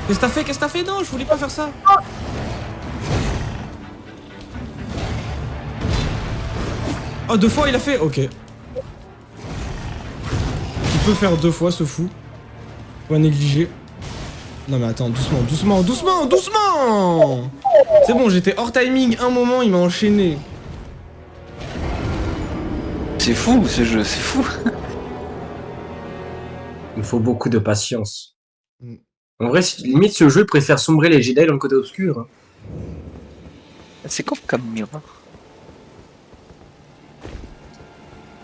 Qu'est-ce que t'as fait? Qu'est-ce que t'as fait? Non, je voulais pas faire ça. Oh, 2 fois il a fait? Ok. Il peut faire 2 fois, ce fou. Pas négliger. Non mais attends, doucement, doucement, doucement, doucement. C'est bon, j'étais hors timing un moment, il m'a enchaîné. C'est fou ce jeu, c'est fou. Il faut beaucoup de patience. Mm. En vrai, limite, ce jeu préfère sombrer les Jedi dans le côté obscur. Hein. C'est comme Mirror.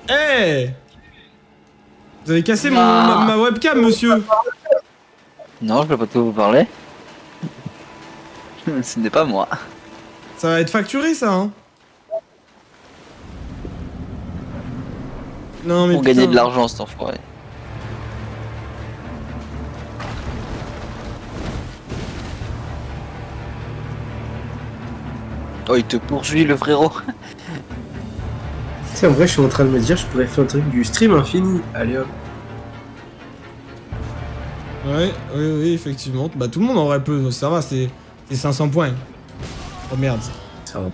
Eh, vous avez cassé Ah. ma webcam, monsieur. Non, je peux pas de quoi vous parler. Ce n'est pas moi. Ça va être facturé, ça, hein. Non mais Pour putain. gagner de l'argent cet enfoiré. Oh il te poursuit le frérot. Tu sais, en vrai, je suis en train de me dire, je pourrais faire un truc du stream infini. Allez hop. Ouais, oui, effectivement. Bah tout le monde en vrai peut, ça va, c'est 500 points. Oh merde. Ça va.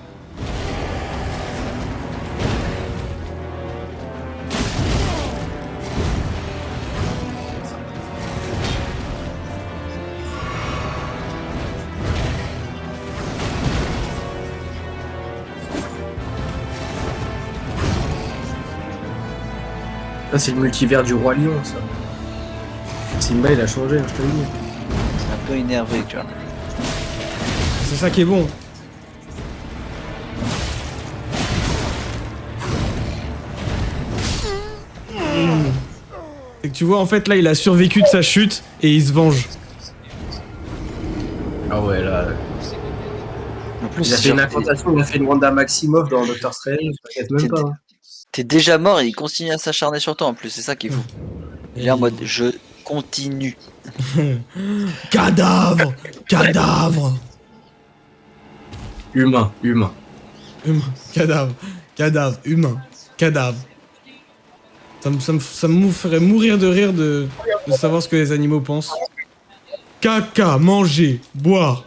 Là, c'est le multivers du Roi Lion, ça. Simba, il a changé, hein, je te le dis. C'est un peu énervé tu vois. C'est ça qui est bon. C'est que tu vois, en fait, là, il a survécu de sa chute et il se venge. Ah ouais, là. En plus, Il a fait une incantation, il a fait une Wanda Maximoff dans Doctor Strange, t'inquiète même pas. Hein. t'es déjà mort et il continue à s'acharner sur toi en plus, c'est ça qui est fou. Il est en mode je continue. Cadavre! Cadavre! Humain. Humain. Cadavre. Cadavre. Humain. Cadavre. Ça me ferait mourir de rire de savoir ce que les animaux pensent. Caca, manger, boire.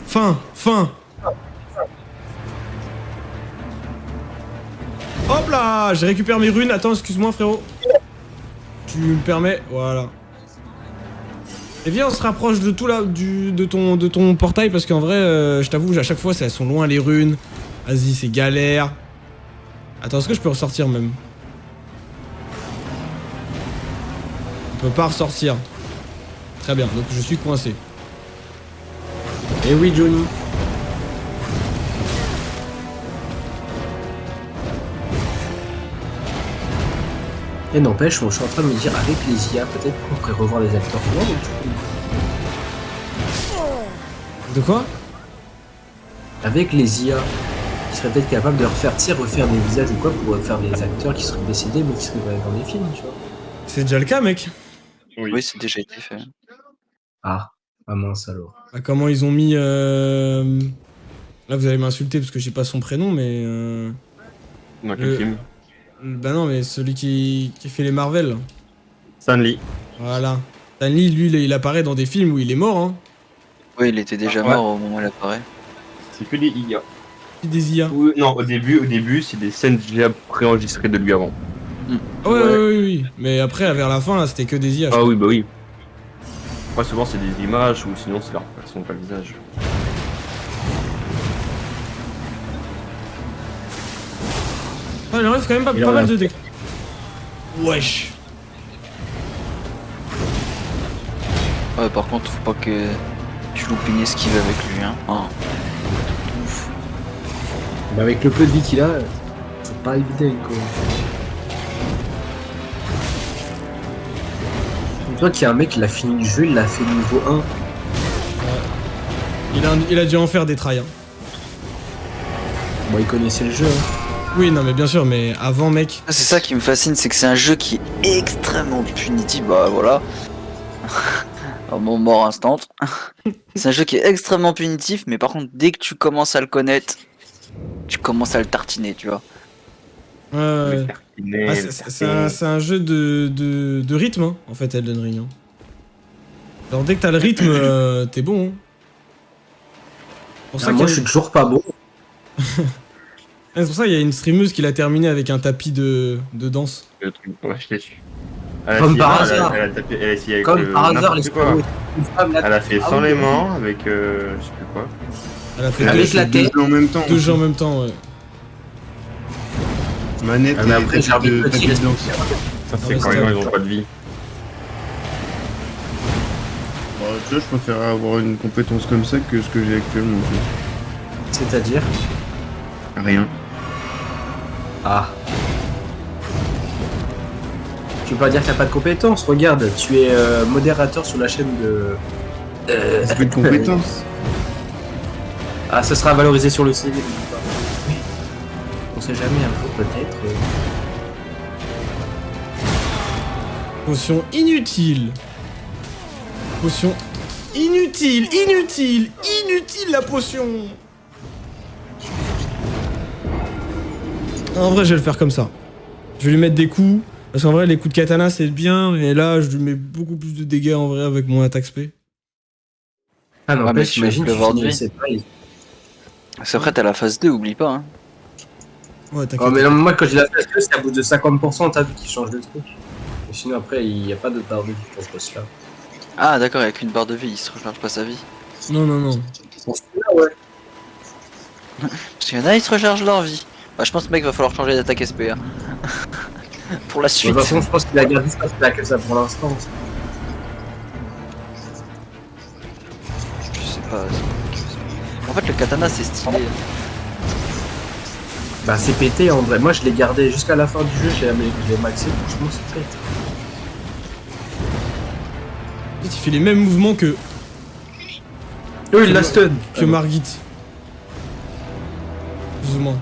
Faim, faim. Hop là, j'ai récupéré mes runes. Attends, excuse-moi frérot. Tu me permets, voilà. Et viens, on se rapproche de tout là, de ton portail parce qu'en vrai, je t'avoue, à chaque fois, elles sont loin les runes. Vas-y, c'est galère. Attends, est-ce que je peux ressortir même? On peut pas ressortir. Très bien, donc je suis coincé. Eh oui, Johnny. Et n'empêche, je suis en train de me dire, avec les IA, peut-être qu'on pourrait revoir les acteurs. De quoi? Avec les IA, ils seraient peut-être capables de refaire des visages ou quoi pour faire des acteurs qui seraient décédés mais qui seraient dans les films, tu vois. C'est déjà le cas, mec. Oui, c'est déjà été fait. Ah mince alors. Bah, comment ils ont mis. Là, vous allez m'insulter parce que j'ai pas son prénom, mais. Dans quel film? Bah non, mais celui qui fait les Marvel. Stanley. Voilà. Stanley, lui, il apparaît dans des films où il est mort, hein. Oui, il était déjà mort au moment où il apparaît. C'est que des IA. Des IA. Non, au début, c'est des scènes déjà préenregistrées de lui avant. Oui. Mais après, vers la fin, là, c'était que des IA. Ah oui, bah oui. Après, souvent, c'est des images ou sinon, c'est leur son pas le visage. Ah, il en reste quand même pas mal de dégâts. Wesh. Ouais, par contre, faut pas que tu loupes une esquive avec lui, hein. Ah. Ouf. Mais avec le peu de vie qu'il a, c'est pas évident quoi. Toi qu'il y a un mec qui l'a fini le jeu, il l'a fait niveau 1. Il a dû en faire des trails. Hein. Bon, il connaissait le jeu. Hein. Oui, non, mais bien sûr, mais avant, mec. C'est ça qui me fascine, c'est que c'est un jeu qui est extrêmement punitif. Bah voilà. Mon mort instant. C'est un jeu qui est extrêmement punitif, mais par contre, dès que tu commences à le connaître, tu commences à le tartiner, tu vois. C'est un jeu de rythme, hein, en fait, Elden Ring. Hein. Alors, dès que t'as le rythme, t'es bon. Hein. Pour ça moi, je suis toujours pas bon. C'est pour ça qu'il y a une streameuse qui l'a terminé avec un tapis de danse. Le truc, ouais, je t'ai su. Comme par hasard. Elle a essayé avec Comme par hasard, les quoi. une femme là. Elle a fait sans les mains, avec je sais plus quoi. Elle a fait Avec la tête. Deux jeux en même temps. deux jeux en même temps, ouais. Manette Ah, mais après, j'ai envie de petit tapis de danse. Ça, c'est quand ils ont pas de vie. Bon, tu vois, je préfère avoir une compétence comme ça que ce que j'ai actuellement. C'est-à-dire Rien. Ah. Tu peux pas dire que t'as pas de compétences. Regarde, tu es modérateur sur la chaîne de. C'est plus de compétences. Ah, ça sera valorisé sur le CV. On sait jamais, un jour peut-être. Potion inutile. Potion inutile, inutile, inutile la potion. En vrai, je vais le faire comme ça. Je vais lui mettre des coups. Parce qu'en vrai, les coups de katana, c'est bien. Mais là, je lui mets beaucoup plus de dégâts en vrai avec mon attaque spé. Ah non, Ouais, mais mais tu j'imagine peux que avoir tu de vie. sais pas. C'est après, t'as la phase 2, oublie pas. Hein. Ouais, t'inquiète. Oh, mais non, moi, quand j'ai la phase 2, c'est à bout de 50%, t'as vu qu'il change de truc. Et sinon, après, il n'y a pas de barre de vie pour ce boss-là. Ah, d'accord, avec une barre de vie, il se recharge pas sa vie. Non, non, non. Pour celui-là, ouais. Parce qu'il y en a, ils se rechargent leur vie. Bah, je pense, mec, va falloir changer d'attaque SP. Hein. Pour la De suite. toute façon, je pense qu'il a gardé ça, qu'il a que ça pour l'instant. Je sais pas. En fait, le katana, c'est stylé. Bah c'est pété en vrai. Moi je l'ai gardé jusqu'à la fin du jeu, j'ai maxé, franchement c'est pété. Il fait les mêmes mouvements que Oh il l'a stun. Margit. Plus ou moins.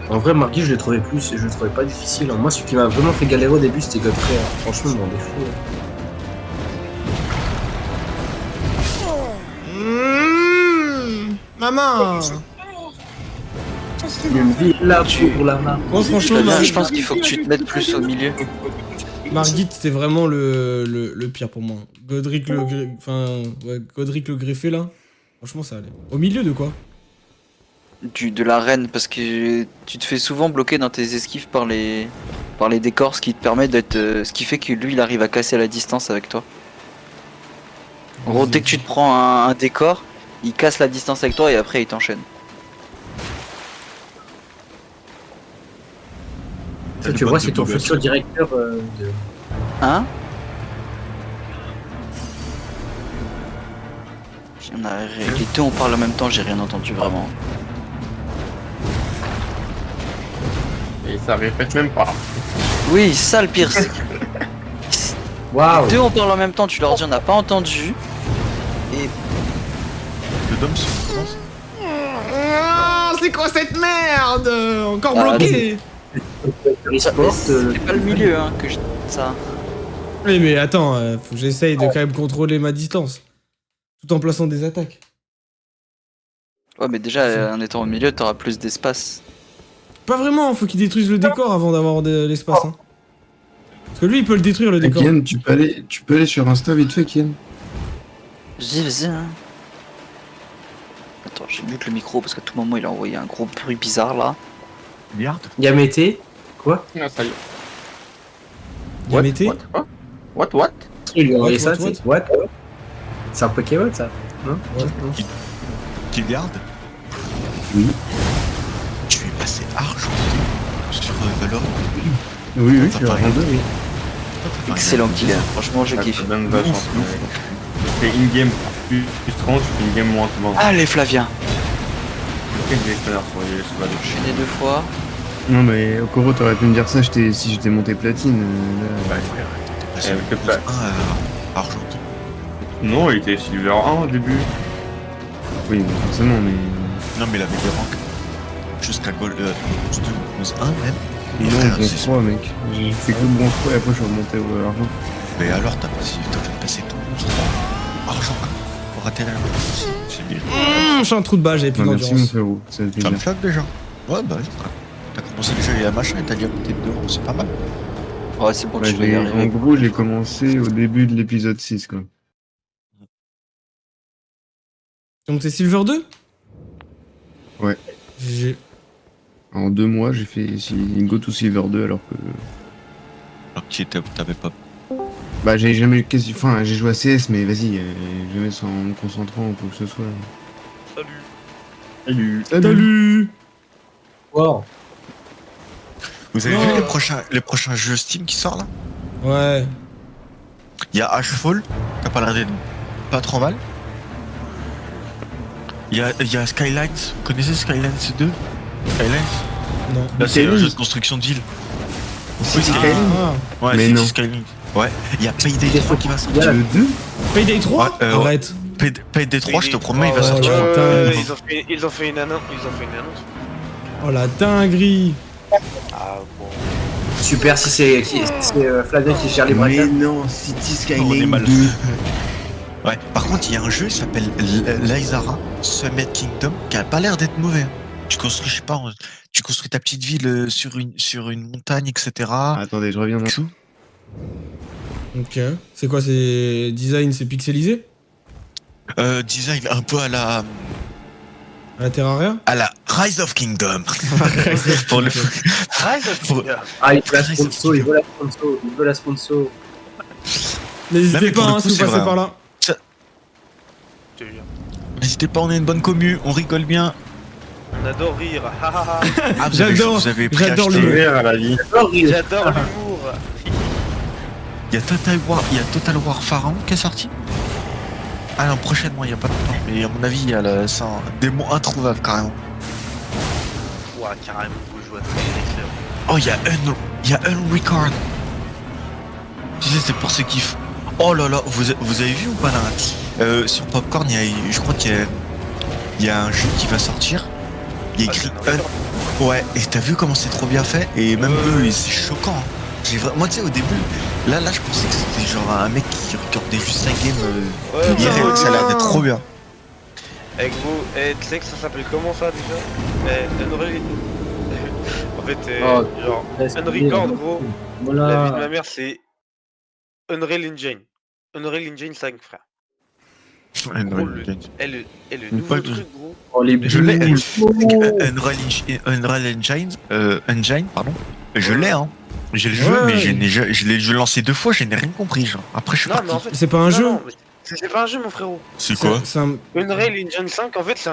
En vrai Margit je l'ai trouvé plus, je le trouvais pas difficile. Moi celui qui m'a vraiment fait galérer au début c'était Godfrey. Franchement il m'en défaut. Maman. Une vie là pour la main. Bon, franchement, Flavien, je pense qu'il faut que tu te mettes plus au milieu. Margit, c'était vraiment le pire pour moi. Godric Godric le greffé là. Franchement, ça allait. Au milieu de quoi? De la reine, parce que tu te fais souvent bloquer dans tes esquives par les décors, ce qui te permet d'être. Ce qui fait que lui il arrive à casser la distance avec toi. En gros, dès que tu te prends un décor, il casse la distance avec toi et après il t'enchaîne. Ça, tu vois, c'est ton futur directeur de. Hein? Les deux on parle en même temps, j'ai rien entendu vraiment. Et ça répète même pas. Oui, ça le pire, c'est que Waouh! les deux on parle en même temps, tu leur dis on n'a pas entendu. Et Le dôme se commence. Ah, c'est quoi cette merde? Encore Ah, bloqué. c'est pas le milieu hein, que je. Ça. Oui, mais attends, faut que j'essaye de quand même contrôler ma distance. Tout en plaçant des attaques. Ouais, mais déjà en étant au milieu, t'auras plus d'espace. Pas vraiment, faut qu'il détruise le décor avant d'avoir de l'espace. Hein. Parce que lui, il peut le détruire le décor. Kian, tu peux aller sur Insta vite fait, Kian. Vas-y. Hein. Attends, j'ai mute le micro parce qu'à tout moment il a envoyé un gros bruit bizarre là. Merde. Yamete? Quoi? Ah, ça y est. Yamete. What? Il lui a envoyé ça, What? c'est what? C'est un Pokémon ça? Non? Qui garde? Oui. Tu es passé argenté sur Valorant. Oui, Ça je paraît. suis oui. Excellent killer, franchement je kiffe. Ça donne vachement. Tu fais in-game plus 30, tu fais in-game moins 30. Allez Flavien, Quel gestionnaire sur la je suis né 2 fois. Non, mais Okoro, t'aurais pu me dire ça si j'étais monté platine. Là. Ouais, frère, t'étais passé avec le de plat. 1 à argenté. Non, il était Silver 1 au début. Oui, mais forcément, mais. Non, mais il avait des ranks jusqu'à Gold 2, bronze 1 même. Non, frère, bronze c'est- 3, mec. J'ai fait que le bronze 3 et après je suis remonté au argent. Mais alors, t'as fait passer ton bronze 3 argent 1 pour atterrir à bronze. C'est bien. Je suis un trou de balle, j'avais plus Ouais, merci, mon d'endurance. frérot. Ça fait Ça me plaisir. choque déjà. Ouais, bah, t'as commencé le jeu et la machin et t'as déjà monté de 2 euros, c'est pas mal. Ouais, c'est bon, Ouais, tu vas y en arriver. gros, j'ai commencé au début de l'épisode 6, quoi. Donc c'est Silver 2? Ouais. GG. En 2 mois, j'ai fait Go to Silver 2 alors que. Alors que t'avais pas. Bah, j'ai jamais quasi. Enfin, j'ai joué à CS, mais vas-y, jamais sans me concentrant ou quoi que ce soit. Salut. Salut. Wow. Vous avez Non. vu les prochains jeux Steam qui sortent là? Ouais. Il y a Ashfall, qui a pas l'air d'être pas trop mal. Il y a Skylines, vous connaissez Skylines 2? Skylines? Non. Là c'est un Skylines. jeu de construction de ville. City c'est- Skyline. Ah. Ouais, Mais City non. Skylines. Ouais, il y a Payday 3 qui va sortir. Le 2 Payday 3? Ouais, Arrête. Payday 3, je te promets, il va Oh, sortir. ouais. Ouais, ils ont fait une annonce. Oh la dinguerie. Ah bon. Super si c'est Flavien qui gère les Mais braquages. non, City On est Skyline mal. 2. Ouais, par contre, il y a un jeu qui s'appelle Lysara Summit Kingdom qui a pas l'air d'être mauvais. Tu construis, je sais pas, tu construis ta petite ville sur une montagne, etc. Attendez, je reviens dans. Tout. Ok. C'est quoi, c'est design, c'est pixelisé? Design un peu à la Terraria? Rise of Kingdom. Pour le pour- Ah, il veut la sponsor, il veut la sponsor. Non, N'hésitez mais pour pas le hein, coup, si vous c'est passez vrai, par là. Je te jure. N'hésitez pas, on est une bonne commu, on rigole bien. On adore rire. Ah, J'adore, vous avez j'adore préacheté. le- Rire à la vie. J'adore l'humour. Il y a Total War Pharaon qui est sorti. Ah non, prochainement, il y a pas longtemps. Mais à mon avis, c'est un démon introuvable carrément. Ouah, carrément, vous jouez à très Oh, il y a un record. Tu sais, c'est pour ceux qui... Oh là là, vous avez vu ou pas là sur Popcorn, je crois qu'il y a un jeu qui va sortir. Il y a écrit un... Ouais, et t'as vu comment c'est trop bien fait? Et même eux, c'est choquant. Hein. Moi, tu sais, au début, là, je pensais que c'était genre un mec qui regardait juste la game. IRL, ça a l'air d'être trop bien. Avec vous, tu sais que ça s'appelle comment ça déjà Unreal. En fait, genre, Unrecord, gros. Voilà. La vie de ma mère, c'est Unreal Engine. Unreal Engine 5, frère. Gros, le nouveau truc, gros. Oh, les Je l'ai. boules. Unreal Engine, pardon. Je l'ai, hein. J'ai le jeu, mais je l'ai lancé 2 fois, je n'ai rien compris, genre. Après, je suis parti. Mais en fait, C'est pas un jeu. non, c'est pas un jeu, mon frérot. C'est quoi? C'est un... Unreal Engine 5, en fait, c'est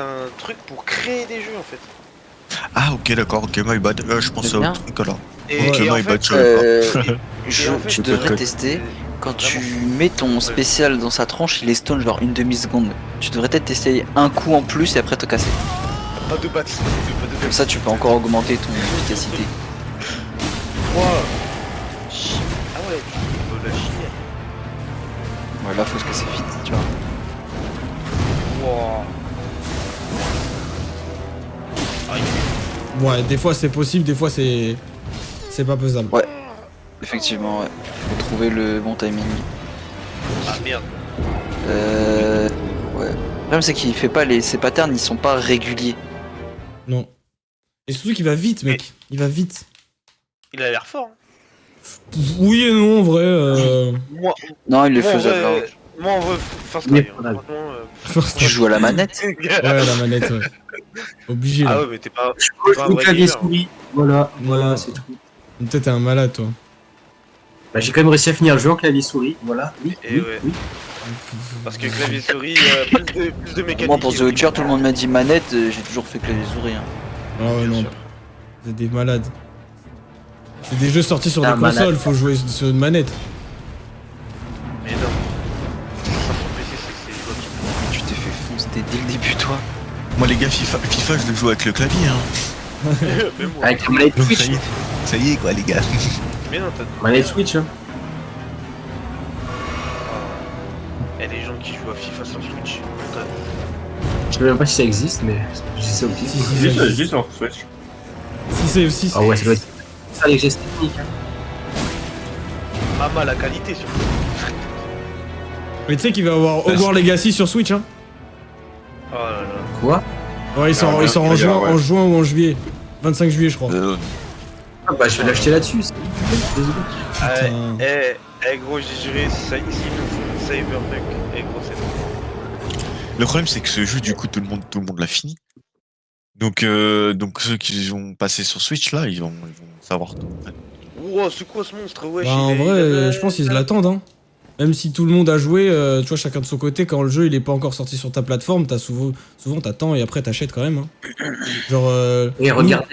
un truc pour créer des jeux, en fait. Ah, ok, d'accord, ok, my bad. Je pensais bien. au truc alors. Et, Ok, et en my bad, fait, je savais pas. en fait, Tu devrais tester. Quand tu mets ton spécial dans sa tranche, il est stone genre une demi-seconde. Tu devrais peut-être tester un coup en plus et après te casser. pas de bâtiment, Comme ça, tu peux encore augmenter ton efficacité. Ah ouais, tu peux la chier. Ouais, là, faut se casser vite, tu vois. Wow. Ouais, des fois c'est possible, des fois c'est pas pesable. Ouais. Effectivement, ouais. Faut trouver le bon timing. Ah merde. Ouais. Le problème, c'est qu'il fait pas ses patterns, ils sont pas réguliers. Non. Et surtout qu'il va vite, mec. Il va vite. Il a l'air fort. Hein. Oui et non, en vrai. Moi, Non, il est moi, en faisable. vrai, Hein. moi, en vrai, first Il est try. faisable. Franchement, Tu joues à la manette. Ouais, la manette, ouais. Obligé, Ah là. ouais, mais t'es pas. Je pas un joue au vrai clavier gamer. souris. Voilà, c'est tout. Peut-être t'es un malade, toi. Bah, j'ai quand même réussi à finir le jeu en clavier souris. Voilà. Oui, Et oui, ouais. oui. Parce que clavier souris, plus de mécanique. Moi, pour The Witcher, tout le monde m'a dit manette, j'ai toujours fait clavier souris. Hein. Ah ouais, non. C'est des malades. C'est des jeux sortis sur Un des malade. consoles, faut jouer sur une manette. Mais non. Ça sur PC, c'est jouable. Tu t'es fait foncer dès le début, toi. Moi, les gars, FIFA, je le joue avec le clavier, hein. Même moi. Avec la manette Donc, Switch. ça y est, quoi, les gars. Mais non, t'as. Manette Switch, hein. Il y a des gens qui jouent à FIFA sur Switch. Je sais même pas si ça existe, mais je sais au pire. Si, si, ça existe. Juste sur Switch. Si, c'est... Ah ouais, ça doit être ça les gestes techniques. Hein. Pas mal la qualité surtout. Mais tu sais qu'il va y avoir Hogwarts Legacy sur Switch, hein. Oh là là. Quoi? Ouais, il sort en regarde, juin, ouais. en juin ou en juillet. 25 juillet, je crois. Ah bah je vais l'acheter là-dessus. Ah, Putain. gros, j'ai juré, s'il nous faut Cyberpunk. Gros, c'est bon. Le problème, c'est que ce jeu, du coup, tout le monde l'a fini. Donc ceux qui vont passer sur Switch, là, ils vont savoir tout. En fait. Wow, c'est quoi ce monstre? Ouais, Bah, en vrai, je pense qu'ils l'attendent, hein. Même si tout le monde a joué, tu vois, chacun de son côté, quand le jeu il est pas encore sorti sur ta plateforme, t'as souvent t'attends et après t'achètes quand même. Hein. Genre, Et regarde.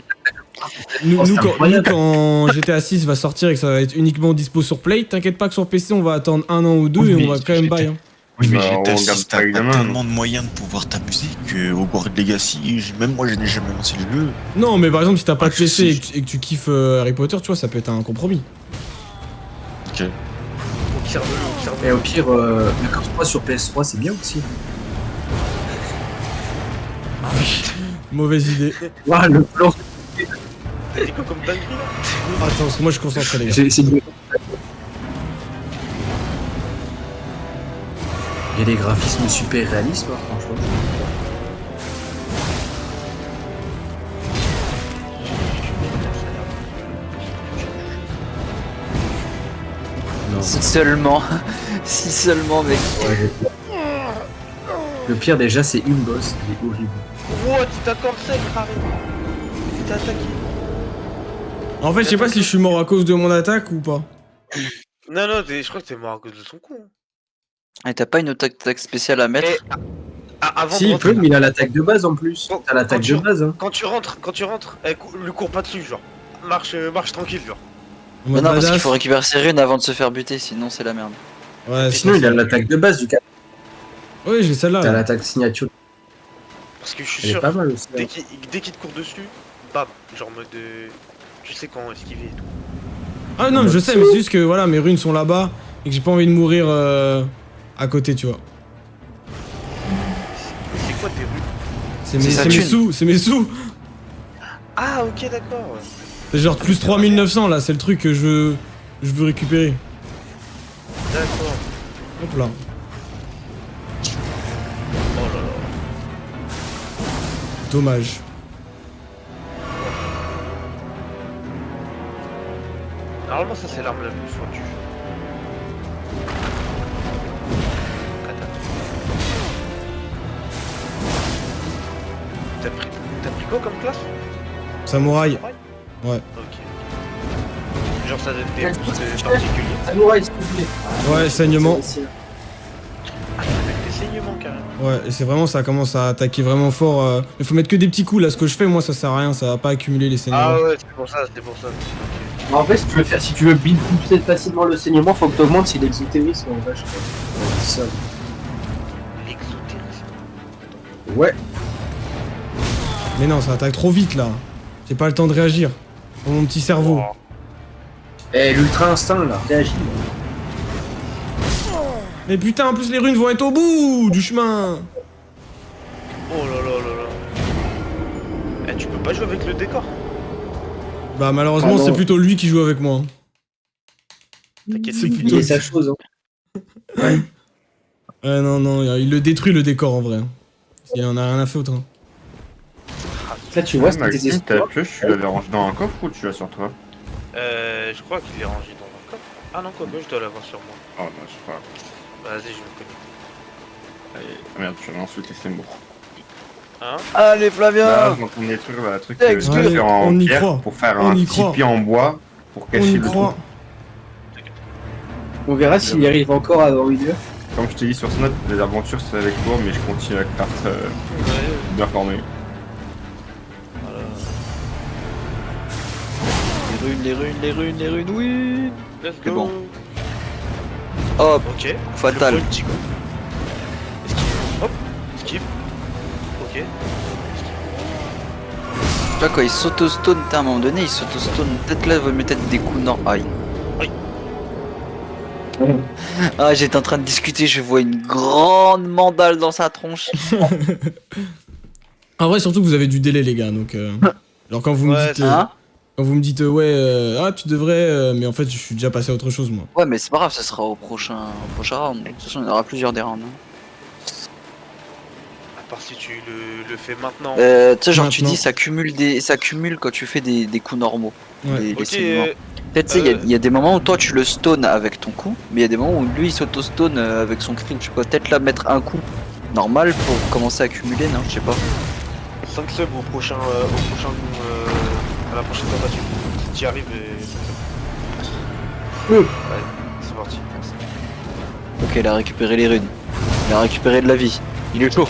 nous, Oh, c'est nous, incroyable. quand GTA 6 va sortir et que ça va être uniquement dispo sur Play, t'inquiète pas que sur PC on va attendre 1 an ou 2 Oui, et mais on va quand même buy. Hein. Oui, mais Bah, on GTA regarde 6, pas t'as évidemment. tellement de moyens de pouvoir t'amuser que Hogwarts Legacy, même moi, je n'ai jamais lancé le jeu. Non, mais par exemple, si t'as pas Ah, de PC si. et que tu kiffes Harry Potter, tu vois, ça peut être un compromis. Ok. Et au pire, Black Ops 3 sur PS3, c'est bien aussi. Mauvaise idée. Waouh, le plan. T'as dit quoi comme dinguerie là? Attends, parce que moi je suis concentré, les gars. C'est bien. Il y a des graphismes super réalistes, hein, franchement. Non. Si seulement. Si seulement, mec. Le pire déjà, c'est une boss, elle est horrible. Wow, tu t'accordes sec, Harry. T'es attaqué. En fait, je sais pas si je suis mort à cause de mon attaque ou pas. Non, je crois que t'es mort à cause de son coup. Et t'as pas une attaque spéciale à mettre? Et avant Si, de il rentrer, peut, mais il a l'attaque de base en plus. Quand- T'as l'attaque quand de base, hein. quand tu rentres, lui cours pas dessus, genre. Marche tranquille, genre. En Mais mode non, parce qu'il badass. faut récupérer ses runes avant de se faire buter, sinon c'est la merde. Ouais, Sinon, il a l'attaque de base du cas. Oui, j'ai celle-là. T'as là. l'attaque signature. Parce que je suis Elle est sûr, pas mal aussi. dès hein. qu'il te court dessus, bam, genre en mode tu sais quand esquiver et tout. Ah non, mais je sais, mais c'est juste que voilà, mes runes sont là-bas et que j'ai pas envie de mourir à côté, tu vois. C'est quoi tes rues? C'est sa mes thune. sous, c'est mes sous. Ah ok d'accord. C'est genre plus 3900 là, c'est le truc que je veux récupérer. D'accord. Hop là. Oh là là. Dommage. Normalement ça c'est l'arme la plus forte du jeu. Katana. T'as pris quoi comme classe? Samouraï. Ouais. Ok. Genre ça donne des boosts particuliers. Samouraï, s'il te plaît. Ouais, saignement. Ah, ça donne des saignements carrément. Ouais, et c'est vraiment, ça commence à attaquer vraiment fort. Mais faut mettre que des petits coups là, ce que je fais, moi ça sert à rien, ça va pas accumuler les saignements. Ah ouais, c'est pour ça. Ok. En fait, si tu veux build pousser facilement le saignement, faut que tu augmentes si l'exotérisme en vache. C'est ça. L'exotérisme. Ouais. Mais non, ça attaque trop vite là. J'ai pas le temps de réagir. Dans mon petit cerveau. Oh. Eh, l'ultra instinct là, réagis. Mais putain, en plus les runes vont être au bout du chemin. Oh là là là là. Eh, tu peux pas jouer avec le décor. Bah malheureusement, Ah non. c'est plutôt lui qui joue avec moi. T'inquiète. C'est Il plutôt... est sa chose. Hein. Ouais, non, il le détruit le décor en vrai. Il en a rien à foutre. Hein. Là, tu vois, c'était des Maxime, ta espoirs. pioche, tu l'avais rangée dans un coffre ou tu l'as sur toi? Je crois qu'il est rangé dans un coffre. Ah non, quoi que je dois l'avoir sur moi. Oh non, je sais pas. Vas-y, je me connecte. Allez, merde, tu l'as insulté, c'est bon. Hein? Allez, Là, Flavien. j'entends des trucs, là, truc Allez, tu peux faire en on y pierre croit. pour faire On un y petit croit. pied en bois pour On cacher y le croit. trou. On verra s'il y arrive encore avant une heure. Comme je t'ai dit sur ce note, les aventures c'est avec toi, mais je continue à craft bien formé. Les runes, oui. Let's C'est go. bon. Hop, Ok. fatal. Je prends une petite go. Esquive. Hop. Esquive. Ok. Là, quand il s'auto-stone, à un moment donné, il s'auto-stone. Peut-être là, il vaut mieux peut-être des coups. Non, aïe. Aïe. Ah, j'étais en train de discuter, je vois une grande mandale dans sa tronche. En vrai, surtout que vous avez du délai, les gars. Donc, alors quand vous me Ouais, dites, Hein? quand vous me dites ah tu devrais, mais en fait je suis déjà passé à autre chose moi. Ouais, mais c'est pas grave, ça sera au prochain round. De toute façon, il y en aura plusieurs des rounds. Hein. À part si tu le fais maintenant. Tu sais, genre, tu Maintenant. dis, ça cumule quand tu fais des coups normaux. Ouais. Les Ok. saignements. Peut-être, tu sais, il y a des moments où toi tu le stone avec ton coup, mais il y a des moments où lui il s'auto-stone avec son crit. Tu peux peut-être là mettre un coup normal pour commencer à cumuler, non? Je sais pas. 5 subs au prochain. À la prochaine tentative. Si tu y arrives, Oui. Ouais, c'est parti. Ok, il a récupéré les runes. Il a récupéré de la vie. Il est chaud.